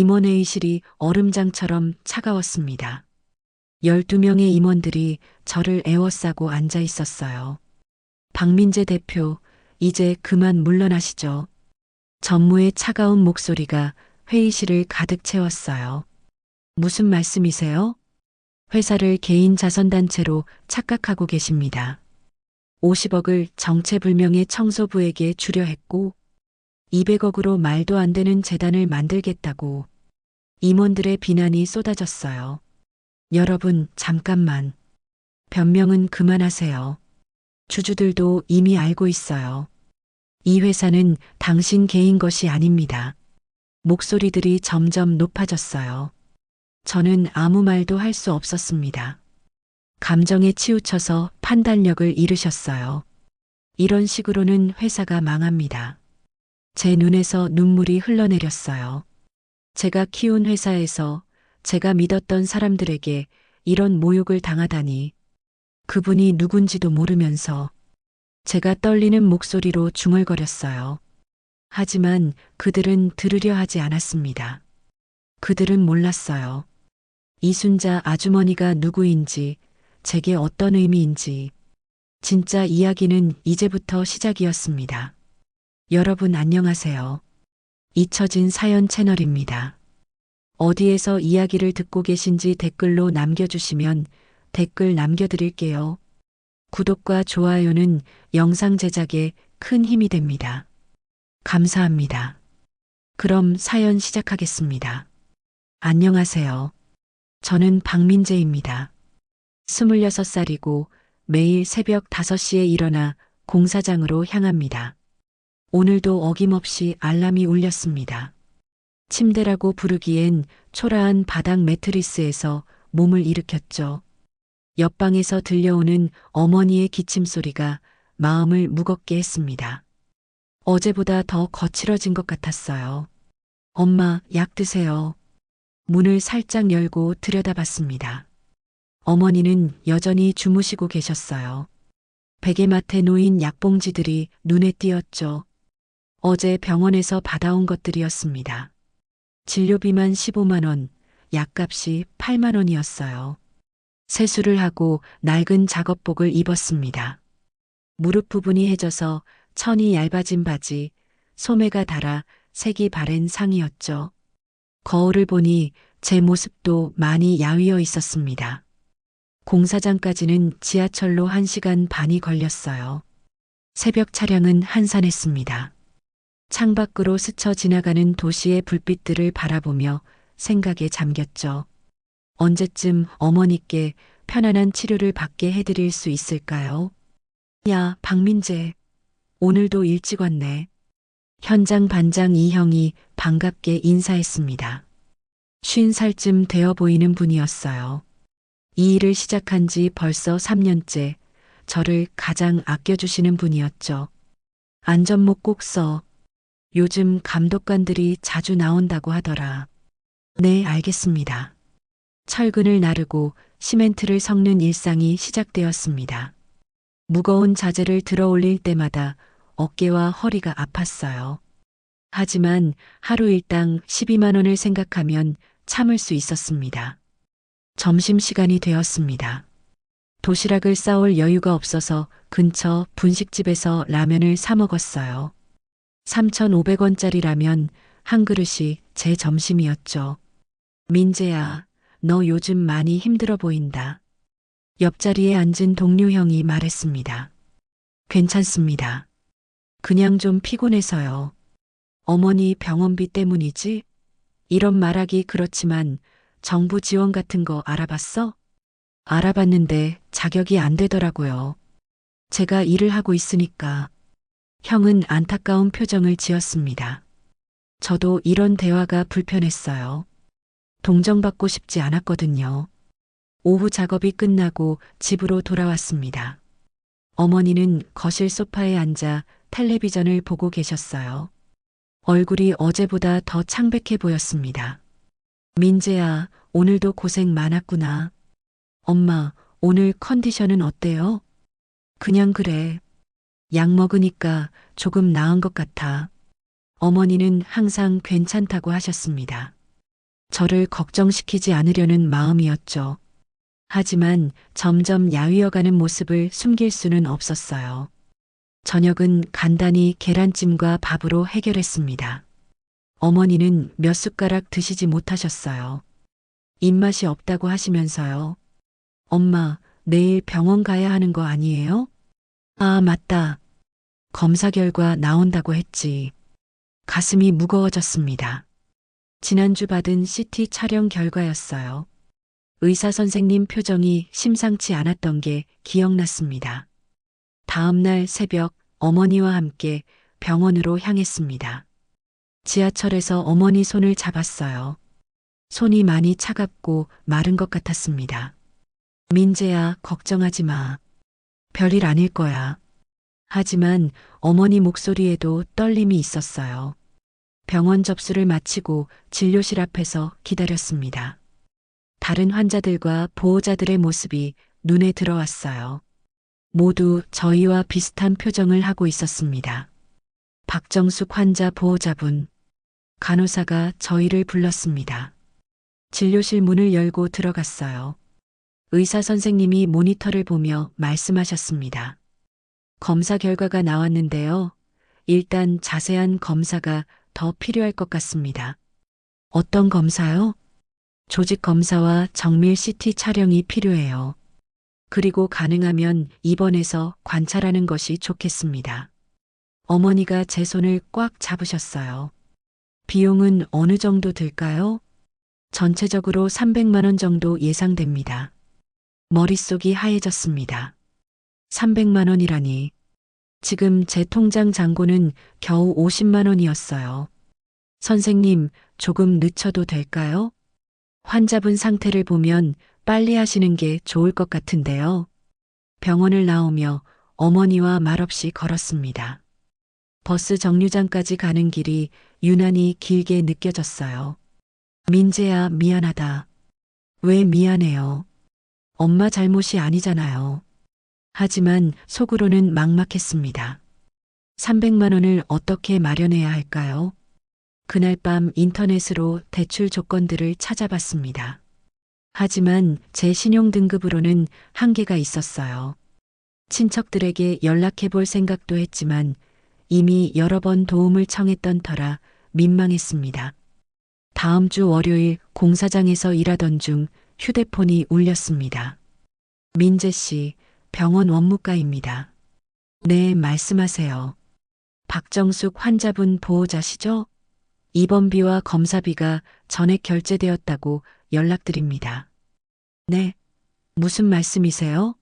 임원회의실이 얼음장처럼 차가웠습니다. 12명의 임원들이 저를 에워싸고 앉아 있었어요. 박민재 대표, 이제 그만 물러나시죠. 전무의 차가운 목소리가 회의실을 가득 채웠어요. 무슨 말씀이세요? 회사를 개인 자선단체로 착각하고 계십니다. 50억을 정체불명의 청소부에게 주려 했고 200억으로 말도 안 되는 재단을 만들겠다고 임원들의 비난이 쏟아졌어요. 여러분, 잠깐만. 변명은 그만하세요. 주주들도 이미 알고 있어요. 이 회사는 당신 개인 것이 아닙니다. 목소리들이 점점 높아졌어요. 저는 아무 말도 할 수 없었습니다. 감정에 치우쳐서 판단력을 잃으셨어요. 이런 식으로는 회사가 망합니다. 제 눈에서 눈물이 흘러내렸어요. 제가 키운 회사에서 제가 믿었던 사람들에게 이런 모욕을 당하다니. 그분이 누군지도 모르면서 제가 떨리는 목소리로 중얼거렸어요. 하지만 그들은 들으려 하지 않았습니다. 그들은 몰랐어요. 이순자 아주머니가 누구인지, 제게 어떤 의미인지. 진짜 이야기는 이제부터 시작이었습니다. 여러분 안녕하세요. 잊혀진 사연 채널입니다. 어디에서 이야기를 듣고 계신지 댓글로 남겨주시면 댓글 남겨드릴게요. 구독과 좋아요는 영상 제작에 큰 힘이 됩니다. 감사합니다. 그럼 사연 시작하겠습니다. 안녕하세요. 저는 박민재입니다. 26살이고 매일 새벽 5시에 일어나 공사장으로 향합니다. 오늘도 어김없이 알람이 울렸습니다. 침대라고 부르기엔 초라한 바닥 매트리스에서 몸을 일으켰죠. 옆방에서 들려오는 어머니의 기침 소리가 마음을 무겁게 했습니다. 어제보다 더 거칠어진 것 같았어요. 엄마, 약 드세요. 문을 살짝 열고 들여다봤습니다. 어머니는 여전히 주무시고 계셨어요. 베개맡에 놓인 약봉지들이 눈에 띄었죠. 어제 병원에서 받아온 것들이었습니다. 진료비만 15만 원, 약값이 8만 원이었어요. 세수를 하고 낡은 작업복을 입었습니다. 무릎 부분이 해져서 천이 얇아진 바지, 소매가 닳아 색이 바랜 상의였죠. 거울을 보니 제 모습도 많이 야위어 있었습니다. 공사장까지는 지하철로 1시간 반이 걸렸어요. 새벽 차량은 한산했습니다. 창밖으로 스쳐 지나가는 도시의 불빛들을 바라보며 생각에 잠겼죠. 언제쯤 어머니께 편안한 치료를 받게 해드릴 수 있을까요? 야, 박민재. 오늘도 일찍 왔네. 현장 반장 이형이 반갑게 인사했습니다. 50살쯤 되어 보이는 분이었어요. 이 일을 시작한 지 벌써 3년째 저를 가장 아껴주시는 분이었죠. 안전모 꼭 써. 요즘 감독관들이 자주 나온다고 하더라. 네, 알겠습니다. 철근을 나르고 시멘트를 섞는 일상이 시작되었습니다. 무거운 자재를 들어 올릴 때마다 어깨와 허리가 아팠어요. 하지만 하루 일당 12만 원을 생각하면 참을 수 있었습니다. 점심시간이 되었습니다. 도시락을 싸올 여유가 없어서 근처 분식집에서 라면을 사 먹었어요. 3,500원짜리 라면 한 그릇이 제 점심이었죠. 민재야, 너 요즘 많이 힘들어 보인다. 옆자리에 앉은 동료 형이 말했습니다. 괜찮습니다. 그냥 좀 피곤해서요. 어머니 병원비 때문이지? 이런 말하기 그렇지만 정부 지원 같은 거 알아봤어? 알아봤는데 자격이 안 되더라고요. 제가 일을 하고 있으니까. 형은 안타까운 표정을 지었습니다. 저도 이런 대화가 불편했어요. 동정받고 싶지 않았거든요. 오후 작업이 끝나고 집으로 돌아왔습니다. 어머니는 거실 소파에 앉아 텔레비전을 보고 계셨어요. 얼굴이 어제보다 더 창백해 보였습니다. 민재야, 오늘도 고생 많았구나. 엄마, 오늘 컨디션은 어때요? 그냥 그래. 약 먹으니까 조금 나은 것 같아. 어머니는 항상 괜찮다고 하셨습니다. 저를 걱정시키지 않으려는 마음이었죠. 하지만 점점 야위어가는 모습을 숨길 수는 없었어요. 저녁은 간단히 계란찜과 밥으로 해결했습니다. 어머니는 몇 숟가락 드시지 못하셨어요. 입맛이 없다고 하시면서요. 엄마, 내일 병원 가야 하는 거 아니에요? 아, 맞다. 검사 결과 나온다고 했지. 가슴이 무거워졌습니다. 지난주 받은 CT 촬영 결과였어요. 의사 선생님 표정이 심상치 않았던 게 기억났습니다. 다음 날 새벽 어머니와 함께 병원으로 향했습니다. 지하철에서 어머니 손을 잡았어요. 손이 많이 차갑고 마른 것 같았습니다. 민재야, 걱정하지 마. 별일 아닐 거야. 하지만 어머니 목소리에도 떨림이 있었어요. 병원 접수를 마치고 진료실 앞에서 기다렸습니다. 다른 환자들과 보호자들의 모습이 눈에 들어왔어요. 모두 저희와 비슷한 표정을 하고 있었습니다. 박정숙 환자 보호자분, 간호사가 저희를 불렀습니다. 진료실 문을 열고 들어갔어요. 의사 선생님이 모니터를 보며 말씀하셨습니다. 검사 결과가 나왔는데요. 일단 자세한 검사가 더 필요할 것 같습니다. 어떤 검사요? 조직 검사와 정밀 CT 촬영이 필요해요. 그리고 가능하면 입원해서 관찰하는 것이 좋겠습니다. 어머니가 제 손을 꽉 잡으셨어요. 비용은 어느 정도 들까요? 전체적으로 300만 원 정도 예상됩니다. 머릿속이 하얘졌습니다. 300만 원이라니. 지금 제 통장 잔고는 겨우 50만 원이었어요. 선생님, 조금 늦춰도 될까요? 환자분 상태를 보면 빨리 하시는 게 좋을 것 같은데요. 병원을 나오며 어머니와 말없이 걸었습니다. 버스 정류장까지 가는 길이 유난히 길게 느껴졌어요. 민재야, 미안하다. 왜 미안해요? 엄마 잘못이 아니잖아요. 하지만 속으로는 막막했습니다. 300만 원을 어떻게 마련해야 할까요? 그날 밤 인터넷으로 대출 조건들을 찾아봤습니다. 하지만 제 신용등급으로는 한계가 있었어요. 친척들에게 연락해 볼 생각도 했지만 이미 여러 번 도움을 청했던 터라 민망했습니다. 다음 주 월요일 공사장에서 일하던 중 휴대폰이 울렸습니다. 민재 씨, 병원 원무과입니다. 네, 말씀하세요. 박정숙 환자분 보호자시죠? 입원비와 검사비가 전액 결제되었다고 연락드립니다. 네, 무슨 말씀이세요?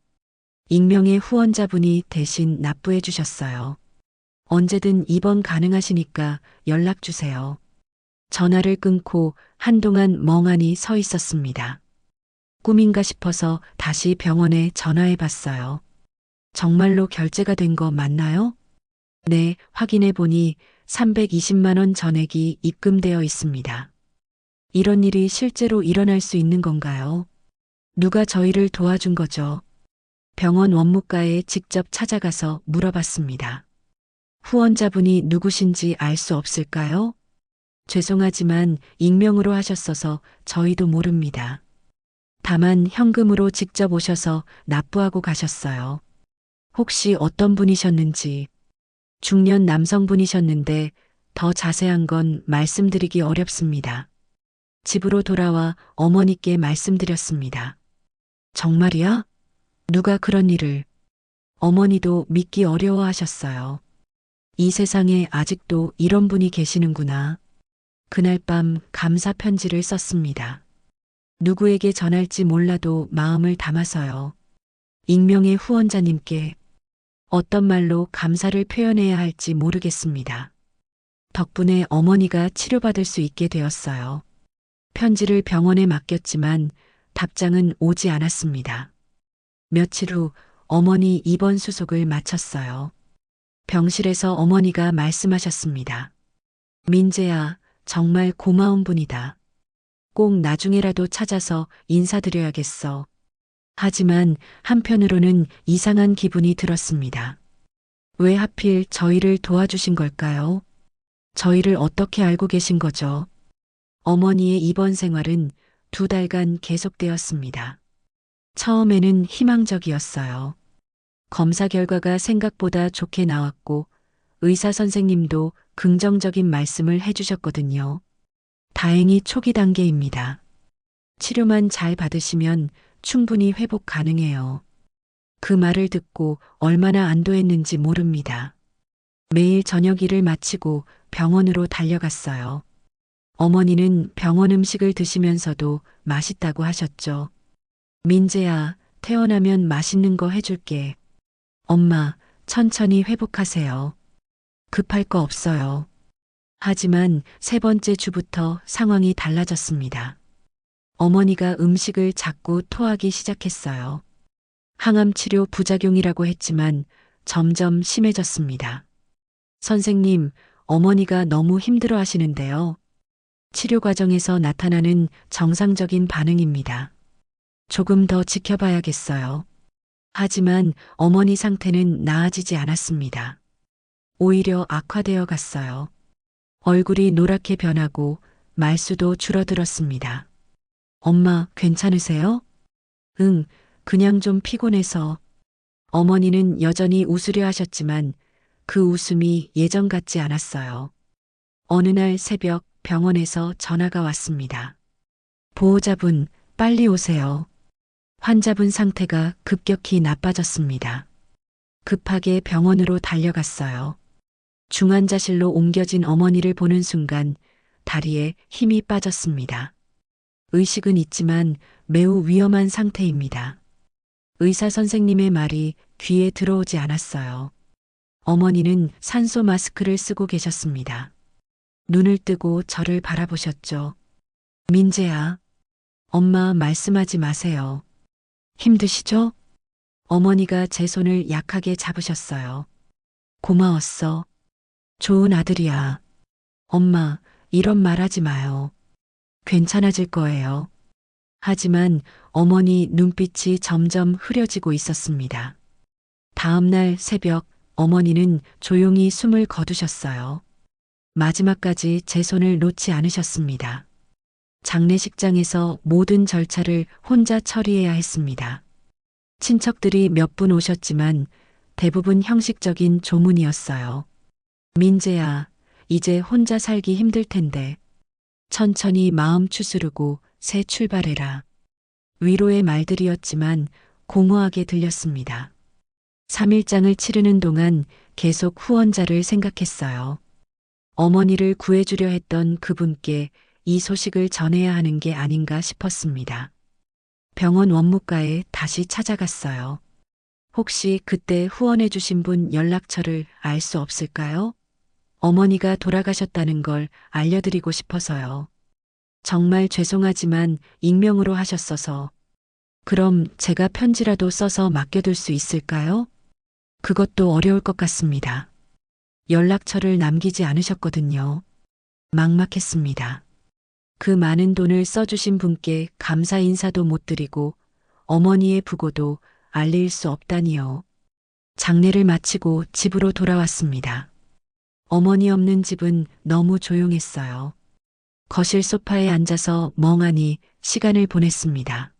익명의 후원자분이 대신 납부해 주셨어요. 언제든 입원 가능하시니까 연락 주세요. 전화를 끊고 한동안 멍하니 서 있었습니다. 꿈인가 싶어서 다시 병원에 전화해 봤어요. 정말로 결제가 된 거 맞나요? 네, 확인해 보니 320만 원 전액이 입금되어 있습니다. 이런 일이 실제로 일어날 수 있는 건가요? 누가 저희를 도와준 거죠? 병원 원무과에 직접 찾아가서 물어봤습니다. 후원자분이 누구신지 알 수 없을까요? 죄송하지만 익명으로 하셨어서 저희도 모릅니다. 다만 현금으로 직접 오셔서 납부하고 가셨어요. 혹시 어떤 분이셨는지. 중년 남성분이셨는데 더 자세한 건 말씀드리기 어렵습니다. 집으로 돌아와 어머니께 말씀드렸습니다. 정말이야? 누가 그런 일을? 어머니도 믿기 어려워하셨어요. 이 세상에 아직도 이런 분이 계시는구나. 그날 밤 감사 편지를 썼습니다. 누구에게 전할지 몰라도 마음을 담아서요. 익명의 후원자님께 어떤 말로 감사를 표현해야 할지 모르겠습니다. 덕분에 어머니가 치료받을 수 있게 되었어요. 편지를 병원에 맡겼지만 답장은 오지 않았습니다. 며칠 후 어머니 입원 수속을 마쳤어요. 병실에서 어머니가 말씀하셨습니다. 민재야, 정말 고마운 분이다. 꼭 나중에라도 찾아서 인사드려야겠어. 하지만 한편으로는 이상한 기분이 들었습니다. 왜 하필 저희를 도와주신 걸까요? 저희를 어떻게 알고 계신 거죠? 어머니의 입원 생활은 2달간 계속되었습니다. 처음에는 희망적이었어요. 검사 결과가 생각보다 좋게 나왔고 의사 선생님도 긍정적인 말씀을 해주셨거든요. 다행히 초기 단계입니다. 치료만 잘 받으시면 충분히 회복 가능해요. 그 말을 듣고 얼마나 안도했는지 모릅니다. 매일 저녁 일을 마치고 병원으로 달려갔어요. 어머니는 병원 음식을 드시면서도 맛있다고 하셨죠. 민재야, 태어나면 맛있는 거 해줄게. 엄마, 천천히 회복하세요. 급할 거 없어요. 하지만 3번째 주부터 상황이 달라졌습니다. 어머니가 음식을 자꾸 토하기 시작했어요. 항암 치료 부작용이라고 했지만 점점 심해졌습니다. 선생님, 어머니가 너무 힘들어 하시는데요. 치료 과정에서 나타나는 정상적인 반응입니다. 조금 더 지켜봐야겠어요. 하지만 어머니 상태는 나아지지 않았습니다. 오히려 악화되어 갔어요. 얼굴이 노랗게 변하고 말수도 줄어들었습니다. 엄마, 괜찮으세요? 응, 그냥 좀 피곤해서. 어머니는 여전히 웃으려 하셨지만 그 웃음이 예전 같지 않았어요. 어느 날 새벽 병원에서 전화가 왔습니다. 보호자분, 빨리 오세요. 환자분 상태가 급격히 나빠졌습니다. 급하게 병원으로 달려갔어요. 중환자실로 옮겨진 어머니를 보는 순간 다리에 힘이 빠졌습니다. 의식은 있지만 매우 위험한 상태입니다. 의사 선생님의 말이 귀에 들어오지 않았어요. 어머니는 산소 마스크를 쓰고 계셨습니다. 눈을 뜨고 저를 바라보셨죠. 민재야, 엄마 말씀하지 마세요. 힘드시죠? 어머니가 제 손을 약하게 잡으셨어요. 고마웠어. 좋은 아들이야. 엄마, 이런 말 하지 마요. 괜찮아질 거예요. 하지만 어머니 눈빛이 점점 흐려지고 있었습니다. 다음 날 새벽 어머니는 조용히 숨을 거두셨어요. 마지막까지 제 손을 놓지 않으셨습니다. 장례식장에서 모든 절차를 혼자 처리해야 했습니다. 친척들이 몇 분 오셨지만 대부분 형식적인 조문이었어요. 민재야, 이제 혼자 살기 힘들 텐데 천천히 마음 추스르고 새 출발해라. 위로의 말들이었지만 공허하게 들렸습니다. 3일장을 치르는 동안 계속 후원자를 생각했어요. 어머니를 구해주려 했던 그분께 이 소식을 전해야 하는 게 아닌가 싶었습니다. 병원 원무과에 다시 찾아갔어요. 혹시 그때 후원해주신 분 연락처를 알 수 없을까요? 어머니가 돌아가셨다는 걸 알려드리고 싶어서요. 정말 죄송하지만 익명으로 하셨어서. 그럼 제가 편지라도 써서 맡겨둘 수 있을까요? 그것도 어려울 것 같습니다. 연락처를 남기지 않으셨거든요. 막막했습니다. 그 많은 돈을 써주신 분께 감사 인사도 못 드리고 어머니의 부고도 알릴 수 없다니요. 장례를 마치고 집으로 돌아왔습니다. 어머니 없는 집은 너무 조용했어요. 거실 소파에 앉아서 멍하니 시간을 보냈습니다.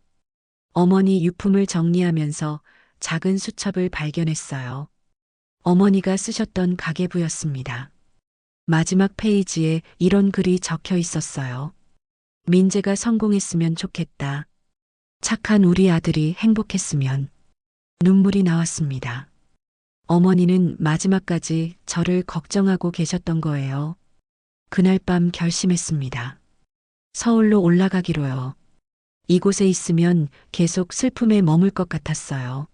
어머니 유품을 정리하면서 작은 수첩을 발견했어요. 어머니가 쓰셨던 가계부였습니다. 마지막 페이지에 이런 글이 적혀 있었어요. 민재가 성공했으면 좋겠다. 착한 우리 아들이 행복했으면. 눈물이 나왔습니다. 어머니는 마지막까지 저를 걱정하고 계셨던 거예요. 그날 밤 결심했습니다. 서울로 올라가기로요. 이곳에 있으면 계속 슬픔에 머물 것 같았어요.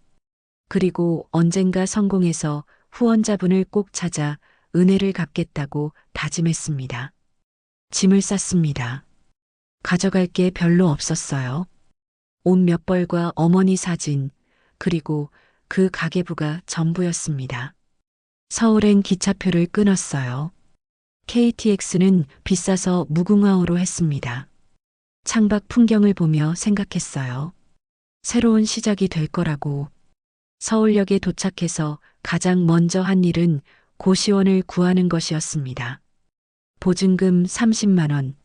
그리고 언젠가 성공해서 후원자분을 꼭 찾아 은혜를 갚겠다고 다짐했습니다. 짐을 쌌습니다. 가져갈 게 별로 없었어요. 옷 몇 벌과 어머니 사진, 그리고 그 가계부가 전부였습니다. 서울행 기차표를 끊었어요. KTX는 비싸서 무궁화호로 했습니다. 창밖 풍경을 보며 생각했어요. 새로운 시작이 될 거라고. 서울역에 도착해서 가장 먼저 한 일은 고시원을 구하는 것이었습니다. 보증금 30만 원,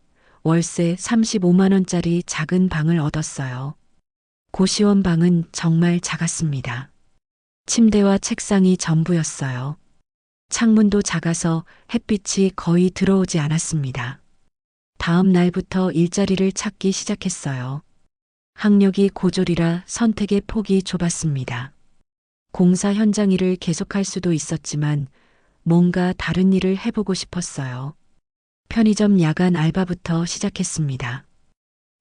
월세 35만 원짜리 작은 방을 얻었어요. 고시원 방은 정말 작았습니다. 침대와 책상이 전부였어요. 창문도 작아서 햇빛이 거의 들어오지 않았습니다. 다음 날부터 일자리를 찾기 시작했어요. 학력이 고졸이라 선택의 폭이 좁았습니다. 공사 현장 일을 계속할 수도 있었지만 뭔가 다른 일을 해보고 싶었어요. 편의점 야간 알바부터 시작했습니다.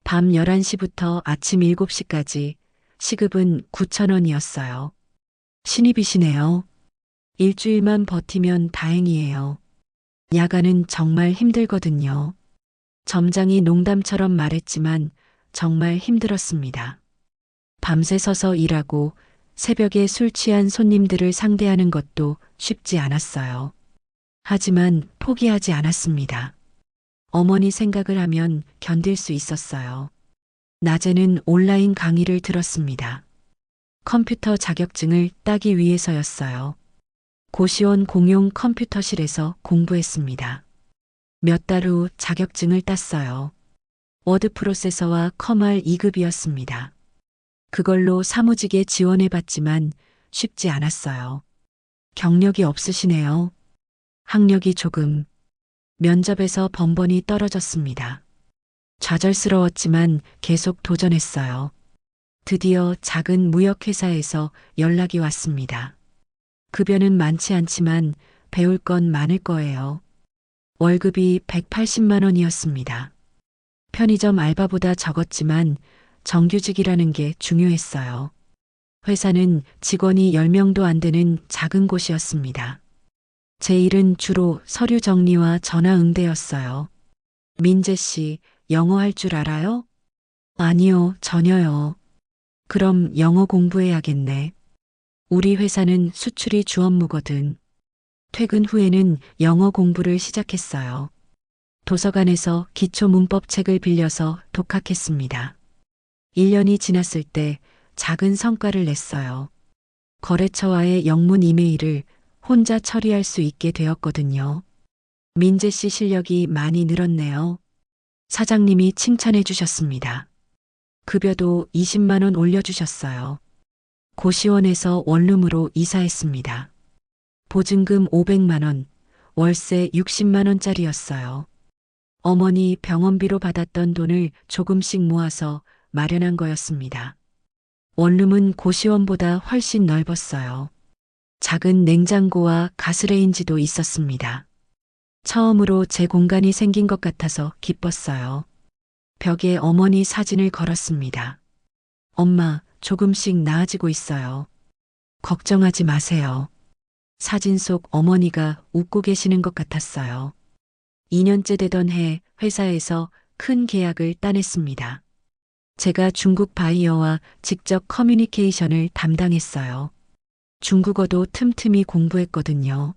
밤 11시부터 아침 7시까지 시급은 9천 원이었어요. 신입이시네요. 일주일만 버티면 다행이에요. 야간은 정말 힘들거든요. 점장이 농담처럼 말했지만 정말 힘들었습니다. 밤새 서서 일하고 새벽에 술 취한 손님들을 상대하는 것도 쉽지 않았어요. 하지만 포기하지 않았습니다. 어머니 생각을 하면 견딜 수 있었어요. 낮에는 온라인 강의를 들었습니다. 컴퓨터 자격증을 따기 위해서였어요. 고시원 공용 컴퓨터실에서 공부했습니다. 몇 달 후 자격증을 땄어요. 워드 프로세서와 컴활 2급이었습니다. 그걸로 사무직에 지원해봤지만 쉽지 않았어요. 경력이 없으시네요. 학력이 조금. 면접에서 번번이 떨어졌습니다. 좌절스러웠지만 계속 도전했어요. 드디어 작은 무역회사에서 연락이 왔습니다. 급여는 많지 않지만 배울 건 많을 거예요. 월급이 180만 원이었습니다. 편의점 알바보다 적었지만 정규직이라는 게 중요했어요. 회사는 직원이 10명도 안 되는 작은 곳이었습니다. 제 일은 주로 서류 정리와 전화 응대였어요. 민재 씨, 영어 할 줄 알아요? 아니요, 전혀요. 그럼 영어 공부해야겠네. 우리 회사는 수출이 주 업무거든. 퇴근 후에는 영어 공부를 시작했어요. 도서관에서 기초 문법 책을 빌려서 독학했습니다. 1년이 지났을 때 작은 성과를 냈어요. 거래처와의 영문 이메일을 혼자 처리할 수 있게 되었거든요. 민재 씨 실력이 많이 늘었네요. 사장님이 칭찬해 주셨습니다. 급여도 20만 원 올려주셨어요. 고시원에서 원룸으로 이사했습니다. 보증금 500만 원, 월세 60만 원짜리였어요. 어머니 병원비로 받았던 돈을 조금씩 모아서 마련한 거였습니다. 원룸은 고시원보다 훨씬 넓었어요. 작은 냉장고와 가스레인지도 있었습니다. 처음으로 제 공간이 생긴 것 같아서 기뻤어요. 벽에 어머니 사진을 걸었습니다. 엄마, 조금씩 나아지고 있어요. 걱정하지 마세요. 사진 속 어머니가 웃고 계시는 것 같았어요. 2년째 되던 해 회사에서 큰 계약을 따냈습니다. 제가 중국 바이어와 직접 커뮤니케이션을 담당했어요. 중국어도 틈틈이 공부했거든요.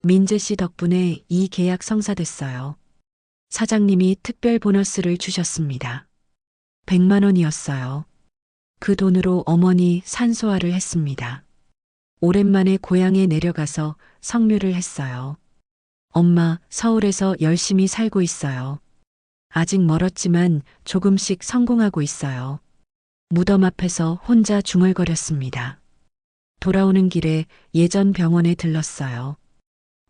민재 씨 덕분에 이 계약 성사됐어요. 사장님이 특별 보너스를 주셨습니다. 100만 원이었어요. 그 돈으로 어머니 산소화를 했습니다. 오랜만에 고향에 내려가서 성묘를 했어요. 엄마, 서울에서 열심히 살고 있어요. 아직 멀었지만 조금씩 성공하고 있어요. 무덤 앞에서 혼자 중얼거렸습니다. 돌아오는 길에 예전 병원에 들렀어요.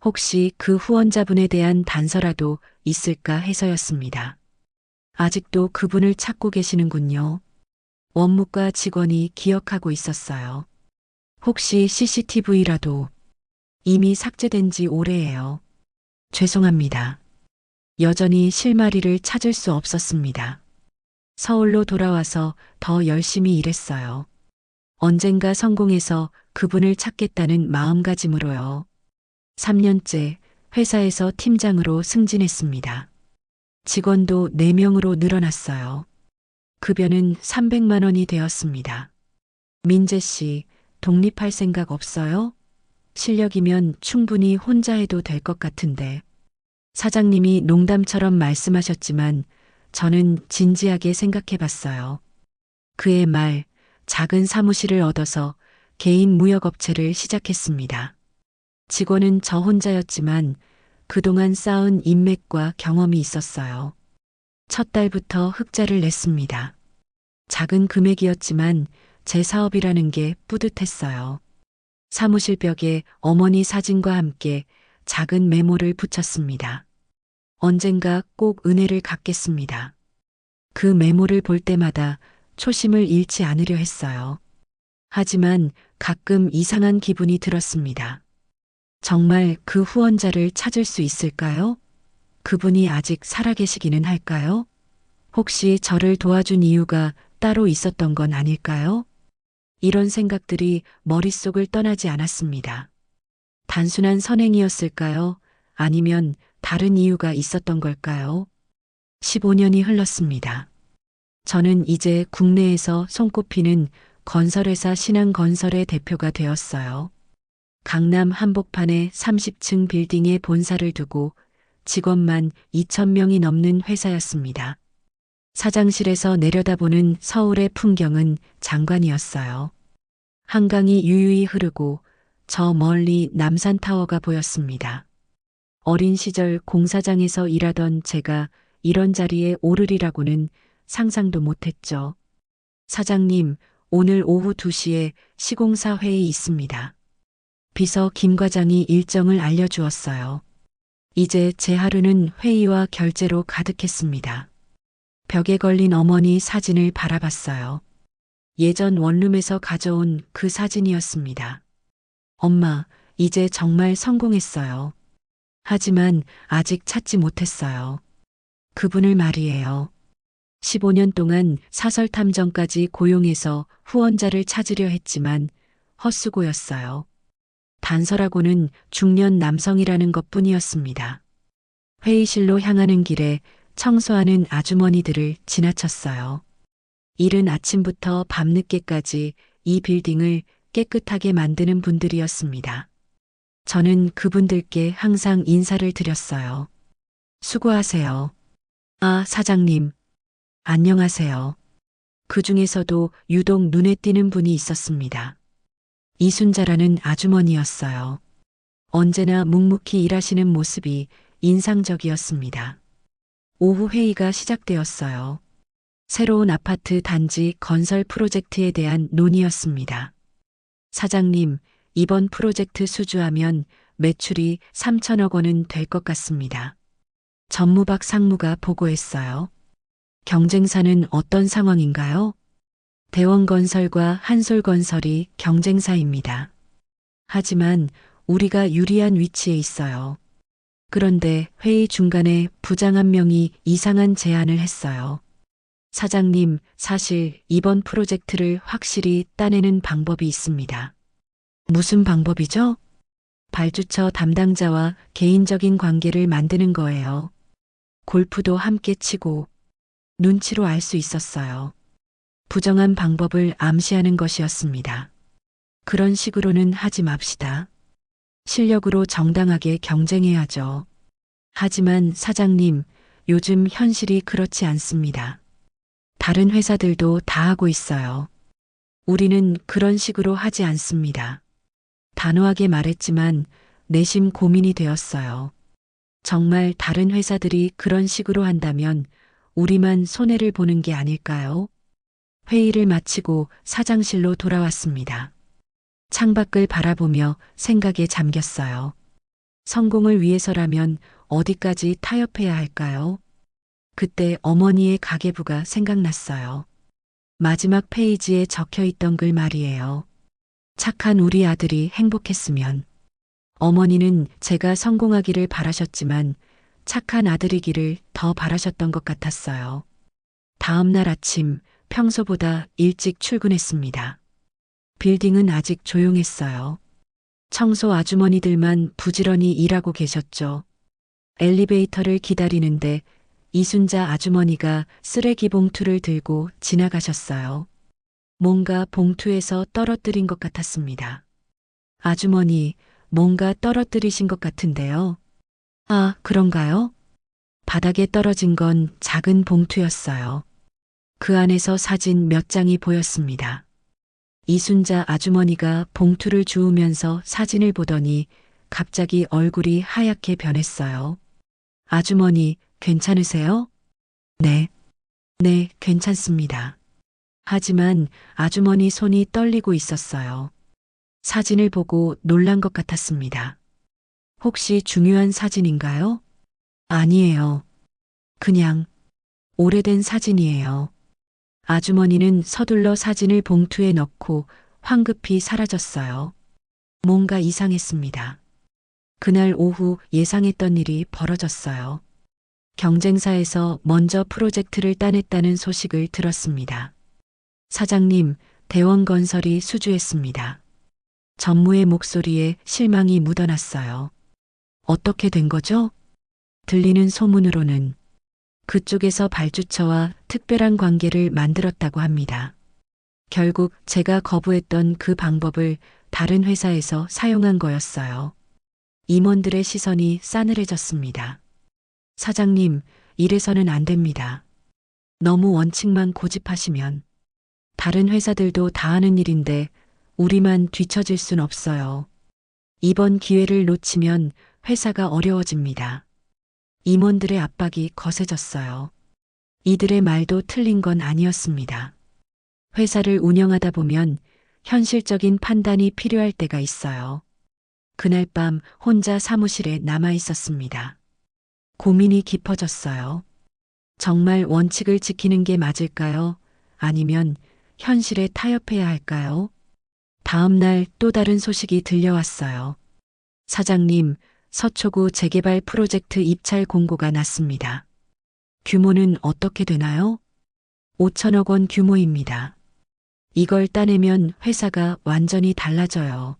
혹시 그 후원자분에 대한 단서라도 있을까 해서였습니다. 아직도 그분을 찾고 계시는군요. 원무과 직원이 기억하고 있었어요. 혹시 CCTV라도. 이미 삭제된 지 오래예요. 죄송합니다. 여전히 실마리를 찾을 수 없었습니다. 서울로 돌아와서 더 열심히 일했어요. 언젠가 성공해서 그분을 찾겠다는 마음가짐으로요. 3년째 회사에서 팀장으로 승진했습니다. 직원도 4명으로 늘어났어요. 급여는 300만 원이 되었습니다. 민재 씨, 독립할 생각 없어요? 실력이면 충분히 혼자 해도 될 것 같은데. 사장님이 농담처럼 말씀하셨지만 저는 진지하게 생각해 봤어요. 그의 말, 작은 사무실을 얻어서 개인 무역업체를 시작했습니다. 직원은 저 혼자였지만 그동안 쌓은 인맥과 경험이 있었어요. 첫 달부터 흑자를 냈습니다. 작은 금액이었지만 제 사업이라는 게 뿌듯했어요. 사무실 벽에 어머니 사진과 함께 작은 메모를 붙였습니다. 언젠가 꼭 은혜를 갚겠습니다. 그 메모를 볼 때마다 초심을 잃지 않으려 했어요. 하지만 가끔 이상한 기분이 들었습니다. 정말 그 후원자를 찾을 수 있을까요? 그분이 아직 살아계시기는 할까요? 혹시 저를 도와준 이유가 따로 있었던 건 아닐까요? 이런 생각들이 머릿속을 떠나지 않았습니다. 단순한 선행이었을까요? 아니면 다른 이유가 있었던 걸까요? 15년이 흘렀습니다. 저는 이제 국내에서 손꼽히는 건설회사 신한건설의 대표가 되었어요. 강남 한복판의 30층 빌딩에 본사를 두고 직원만 2,000명이 넘는 회사였습니다. 사장실에서 내려다보는 서울의 풍경은 장관이었어요. 한강이 유유히 흐르고 저 멀리 남산타워가 보였습니다. 어린 시절 공사장에서 일하던 제가 이런 자리에 오르리라고는 상상도 못했죠. 사장님, 오늘 오후 2시에 시공사 회의 있습니다. 비서 김 과장이 일정을 알려주었어요. 이제 제 하루는 회의와 결제로 가득했습니다. 벽에 걸린 어머니 사진을 바라봤어요. 예전 원룸에서 가져온 그 사진이었습니다. 엄마, 이제 정말 성공했어요. 하지만 아직 찾지 못했어요. 그분을 말이에요. 15년 동안 사설 탐정까지 고용해서 후원자를 찾으려 했지만 헛수고였어요. 단서라고는 중년 남성이라는 것뿐이었습니다. 회의실로 향하는 길에 청소하는 아주머니들을 지나쳤어요. 이른 아침부터 밤늦게까지 이 빌딩을 깨끗하게 만드는 분들이었습니다. 저는 그분들께 항상 인사를 드렸어요. 수고하세요. 아, 사장님. 안녕하세요. 그 중에서도 유독 눈에 띄는 분이 있었습니다. 이순자라는 아주머니였어요. 언제나 묵묵히 일하시는 모습이 인상적이었습니다. 오후 회의가 시작되었어요. 새로운 아파트 단지 건설 프로젝트에 대한 논의였습니다. 사장님, 이번 프로젝트 수주하면 매출이 3천억 원은 될 것 같습니다. 전무박 상무가 보고했어요. 경쟁사는 어떤 상황인가요? 대원건설과 한솔건설이 경쟁사입니다. 하지만 우리가 유리한 위치에 있어요. 그런데 회의 중간에 부장 한 명이 이상한 제안을 했어요. 사장님, 사실 이번 프로젝트를 확실히 따내는 방법이 있습니다. 무슨 방법이죠? 발주처 담당자와 개인적인 관계를 만드는 거예요. 골프도 함께 치고 눈치로 알 수 있었어요. 부정한 방법을 암시하는 것이었습니다. 그런 식으로는 하지 맙시다. 실력으로 정당하게 경쟁해야죠. 하지만 사장님, 요즘 현실이 그렇지 않습니다. 다른 회사들도 다 하고 있어요. 우리는 그런 식으로 하지 않습니다. 단호하게 말했지만 내심 고민이 되었어요. 정말 다른 회사들이 그런 식으로 한다면 우리만 손해를 보는 게 아닐까요? 회의를 마치고 사장실로 돌아왔습니다. 창밖을 바라보며 생각에 잠겼어요. 성공을 위해서라면 어디까지 타협해야 할까요? 그때 어머니의 가계부가 생각났어요. 마지막 페이지에 적혀 있던 글 말이에요. 착한 우리 아들이 행복했으면. 어머니는 제가 성공하기를 바라셨지만 착한 아들이기를 더 바라셨던 것 같았어요. 다음 날 아침 평소보다 일찍 출근했습니다. 빌딩은 아직 조용했어요. 청소 아주머니들만 부지런히 일하고 계셨죠. 엘리베이터를 기다리는데 이순자 아주머니가 쓰레기 봉투를 들고 지나가셨어요. 뭔가 봉투에서 떨어뜨린 것 같았습니다. 아주머니, 뭔가 떨어뜨리신 것 같은데요. 아, 그런가요? 바닥에 떨어진 건 작은 봉투였어요. 그 안에서 사진 몇 장이 보였습니다. 이순자 아주머니가 봉투를 주우면서 사진을 보더니 갑자기 얼굴이 하얗게 변했어요. 아주머니, 괜찮으세요? 네, 네, 괜찮습니다. 하지만 아주머니 손이 떨리고 있었어요. 사진을 보고 놀란 것 같았습니다. 혹시 중요한 사진인가요? 아니에요. 그냥 오래된 사진이에요. 아주머니는 서둘러 사진을 봉투에 넣고 황급히 사라졌어요. 뭔가 이상했습니다. 그날 오후 예상했던 일이 벌어졌어요. 경쟁사에서 먼저 프로젝트를 따냈다는 소식을 들었습니다. 사장님, 대원건설이 수주했습니다. 전무의 목소리에 실망이 묻어났어요. 어떻게 된 거죠? 들리는 소문으로는 그쪽에서 발주처와 특별한 관계를 만들었다고 합니다. 결국 제가 거부했던 그 방법을 다른 회사에서 사용한 거였어요. 임원들의 시선이 싸늘해졌습니다. 사장님, 이래서는 안 됩니다. 너무 원칙만 고집하시면 다른 회사들도 다 하는 일인데 우리만 뒤처질 순 없어요. 이번 기회를 놓치면 회사가 어려워집니다. 임원들의 압박이 거세졌어요. 이들의 말도 틀린 건 아니었습니다. 회사를 운영하다 보면 현실적인 판단이 필요할 때가 있어요. 그날 밤 혼자 사무실에 남아 있었습니다. 고민이 깊어졌어요. 정말 원칙을 지키는 게 맞을까요? 아니면 현실에 타협해야 할까요? 다음 날 또 다른 소식이 들려왔어요. 사장님, 서초구 재개발 프로젝트 입찰 공고가 났습니다. 규모는 어떻게 되나요? 5천억 원 규모입니다. 이걸 따내면 회사가 완전히 달라져요.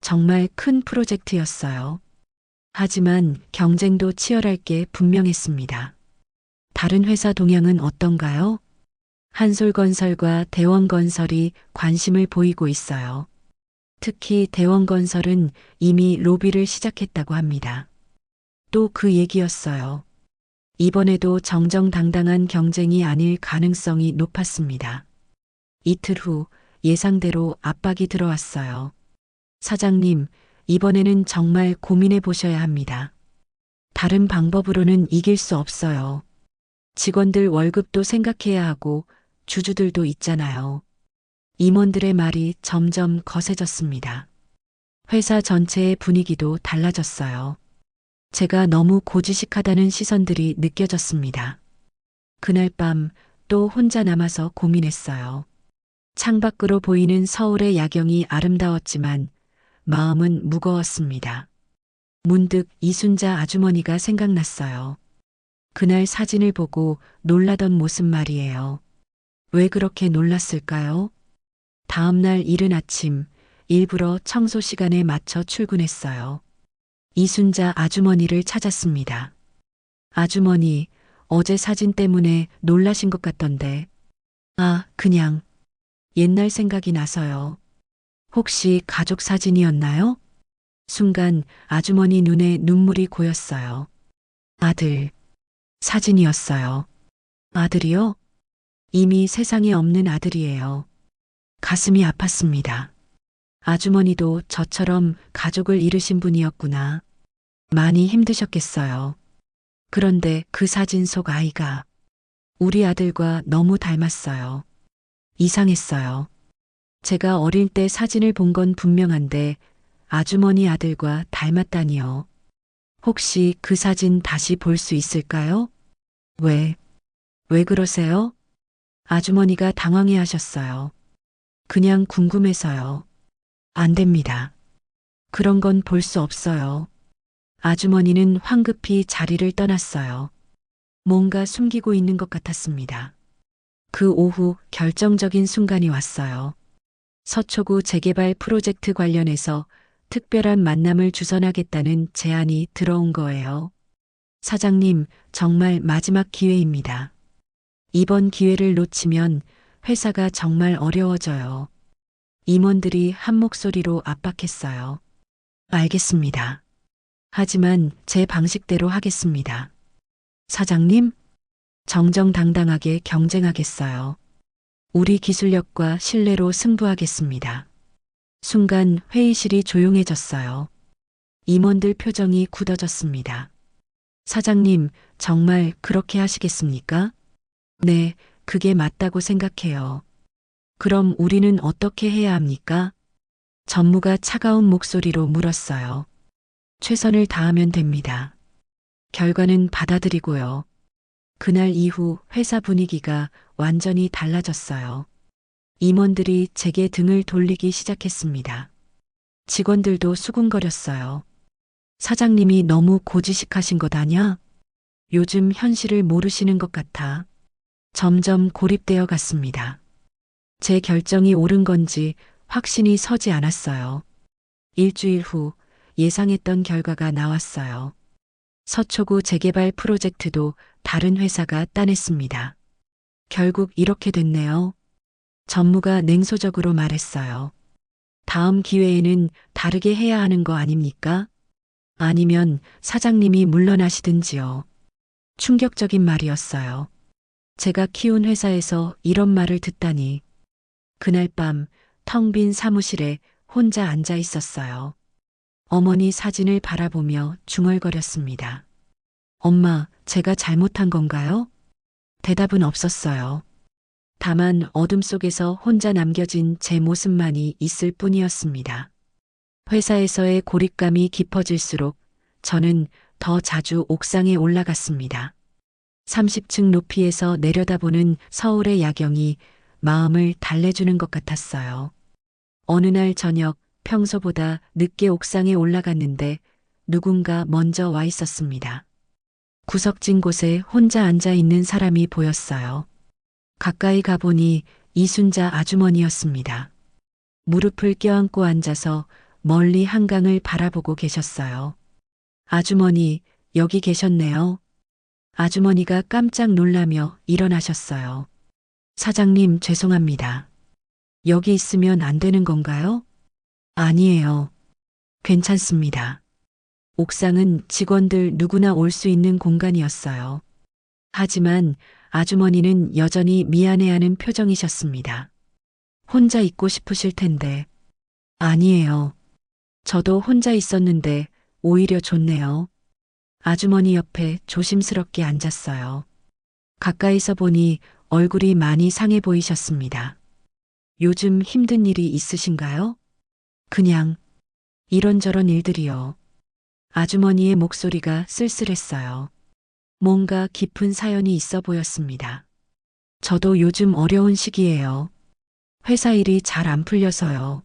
정말 큰 프로젝트였어요. 하지만 경쟁도 치열할 게 분명했습니다. 다른 회사 동향은 어떤가요? 한솔건설과 대원건설이 관심을 보이고 있어요. 특히 대원건설은 이미 로비를 시작했다고 합니다. 또 그 얘기였어요. 이번에도 정정당당한 경쟁이 아닐 가능성이 높았습니다. 이틀 후 예상대로 압박이 들어왔어요. 사장님, 이번에는 정말 고민해 보셔야 합니다. 다른 방법으로는 이길 수 없어요. 직원들 월급도 생각해야 하고 주주들도 있잖아요. 임원들의 말이 점점 거세졌습니다. 회사 전체의 분위기도 달라졌어요. 제가 너무 고지식하다는 시선들이 느껴졌습니다. 그날 밤 또 혼자 남아서 고민했어요. 창밖으로 보이는 서울의 야경이 아름다웠지만 마음은 무거웠습니다. 문득 이순자 아주머니가 생각났어요. 그날 사진을 보고 놀라던 모습 말이에요. 왜 그렇게 놀랐을까요? 다음 날 이른 아침 일부러 청소 시간에 맞춰 출근했어요. 이순자 아주머니를 찾았습니다. 아주머니, 어제 사진 때문에 놀라신 것 같던데. 아, 그냥 옛날 생각이 나서요. 혹시 가족 사진이었나요? 순간 아주머니 눈에 눈물이 고였어요. 아들, 사진이었어요. 아들이요? 이미 세상에 없는 아들이에요. 가슴이 아팠습니다. 아주머니도 저처럼 가족을 잃으신 분이었구나. 많이 힘드셨겠어요. 그런데 그 사진 속 아이가 우리 아들과 너무 닮았어요. 이상했어요. 제가 어릴 때 사진을 본 건 분명한데 아주머니 아들과 닮았다니요. 혹시 그 사진 다시 볼 수 있을까요? 왜 그러세요? 아주머니가 당황해 하셨어요. 그냥 궁금해서요. 안 됩니다. 그런 건 볼 수 없어요. 아주머니는 황급히 자리를 떠났어요. 뭔가 숨기고 있는 것 같았습니다. 그 오후 결정적인 순간이 왔어요. 서초구 재개발 프로젝트 관련해서 특별한 만남을 주선하겠다는 제안이 들어온 거예요. 사장님, 정말 마지막 기회입니다. 이번 기회를 놓치면 회사가 정말 어려워져요. 임원들이 한 목소리로 압박했어요. 알겠습니다. 하지만 제 방식대로 하겠습니다. 사장님, 정정당당하게 경쟁하겠어요. 우리 기술력과 신뢰로 승부하겠습니다. 순간 회의실이 조용해졌어요. 임원들 표정이 굳어졌습니다. 사장님, 정말 그렇게 하시겠습니까? 네, 그게 맞다고 생각해요. 그럼 우리는 어떻게 해야 합니까? 전무가 차가운 목소리로 물었어요. 최선을 다하면 됩니다. 결과는 받아들이고요. 그날 이후 회사 분위기가 완전히 달라졌어요. 임원들이 제게 등을 돌리기 시작했습니다. 직원들도 수군거렸어요. 사장님이 너무 고지식하신 것 아냐? 요즘 현실을 모르시는 것 같아. 점점 고립되어 갔습니다. 제 결정이 옳은 건지 확신이 서지 않았어요. 일주일 후 예상했던 결과가 나왔어요. 서초구 재개발 프로젝트도 다른 회사가 따냈습니다. 결국 이렇게 됐네요. 전무가 냉소적으로 말했어요. 다음 기회에는 다르게 해야 하는 거 아닙니까? 아니면 사장님이 물러나시든지요. 충격적인 말이었어요. 제가 키운 회사에서 이런 말을 듣다니. 그날 밤 텅 빈 사무실에 혼자 앉아 있었어요. 어머니 사진을 바라보며 중얼거렸습니다. 엄마, 제가 잘못한 건가요? 대답은 없었어요. 다만 어둠 속에서 혼자 남겨진 제 모습만이 있을 뿐이었습니다. 회사에서의 고립감이 깊어질수록 저는 더 자주 옥상에 올라갔습니다. 30층 높이에서 내려다보는 서울의 야경이 마음을 달래주는 것 같았어요. 어느 날 저녁 평소보다 늦게 옥상에 올라갔는데 누군가 먼저 와 있었습니다. 구석진 곳에 혼자 앉아 있는 사람이 보였어요. 가까이 가보니 이순자 아주머니였습니다. 무릎을 껴안고 앉아서 멀리 한강을 바라보고 계셨어요. 아주머니, 여기 계셨네요. 아주머니가 깜짝 놀라며 일어나셨어요. 사장님, 죄송합니다. 여기 있으면 안 되는 건가요? 아니에요. 괜찮습니다. 옥상은 직원들 누구나 올 수 있는 공간이었어요. 하지만 아주머니는 여전히 미안해하는 표정이셨습니다. 혼자 있고 싶으실 텐데. 아니에요. 저도 혼자 있었는데 오히려 좋네요. 아주머니 옆에 조심스럽게 앉았어요. 가까이서 보니 얼굴이 많이 상해 보이셨습니다. 요즘 힘든 일이 있으신가요? 그냥 이런저런 일들이요. 아주머니의 목소리가 쓸쓸했어요. 뭔가 깊은 사연이 있어 보였습니다. 저도 요즘 어려운 시기예요. 회사 일이 잘 안 풀려서요.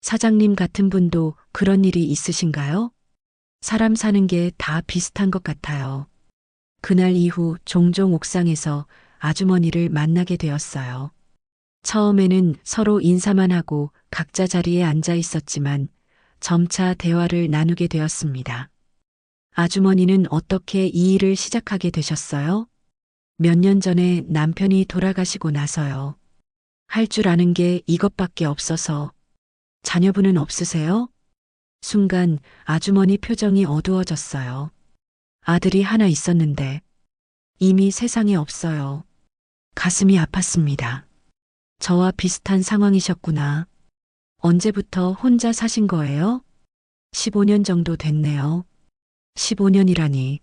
사장님 같은 분도 그런 일이 있으신가요? 사람 사는 게 다 비슷한 것 같아요. 그날 이후 종종 옥상에서 아주머니를 만나게 되었어요. 처음에는 서로 인사만 하고 각자 자리에 앉아 있었지만 점차 대화를 나누게 되었습니다. 아주머니는 어떻게 이 일을 시작하게 되셨어요? 몇 년 전에 남편이 돌아가시고 나서요. 할 줄 아는 게 이것밖에 없어서. 자녀분은 없으세요? 순간 아주머니 표정이 어두워졌어요. 아들이 하나 있었는데 이미 세상에 없어요. 가슴이 아팠습니다. 저와 비슷한 상황이셨구나. 언제부터 혼자 사신 거예요? 15년 정도 됐네요. 15년이라니.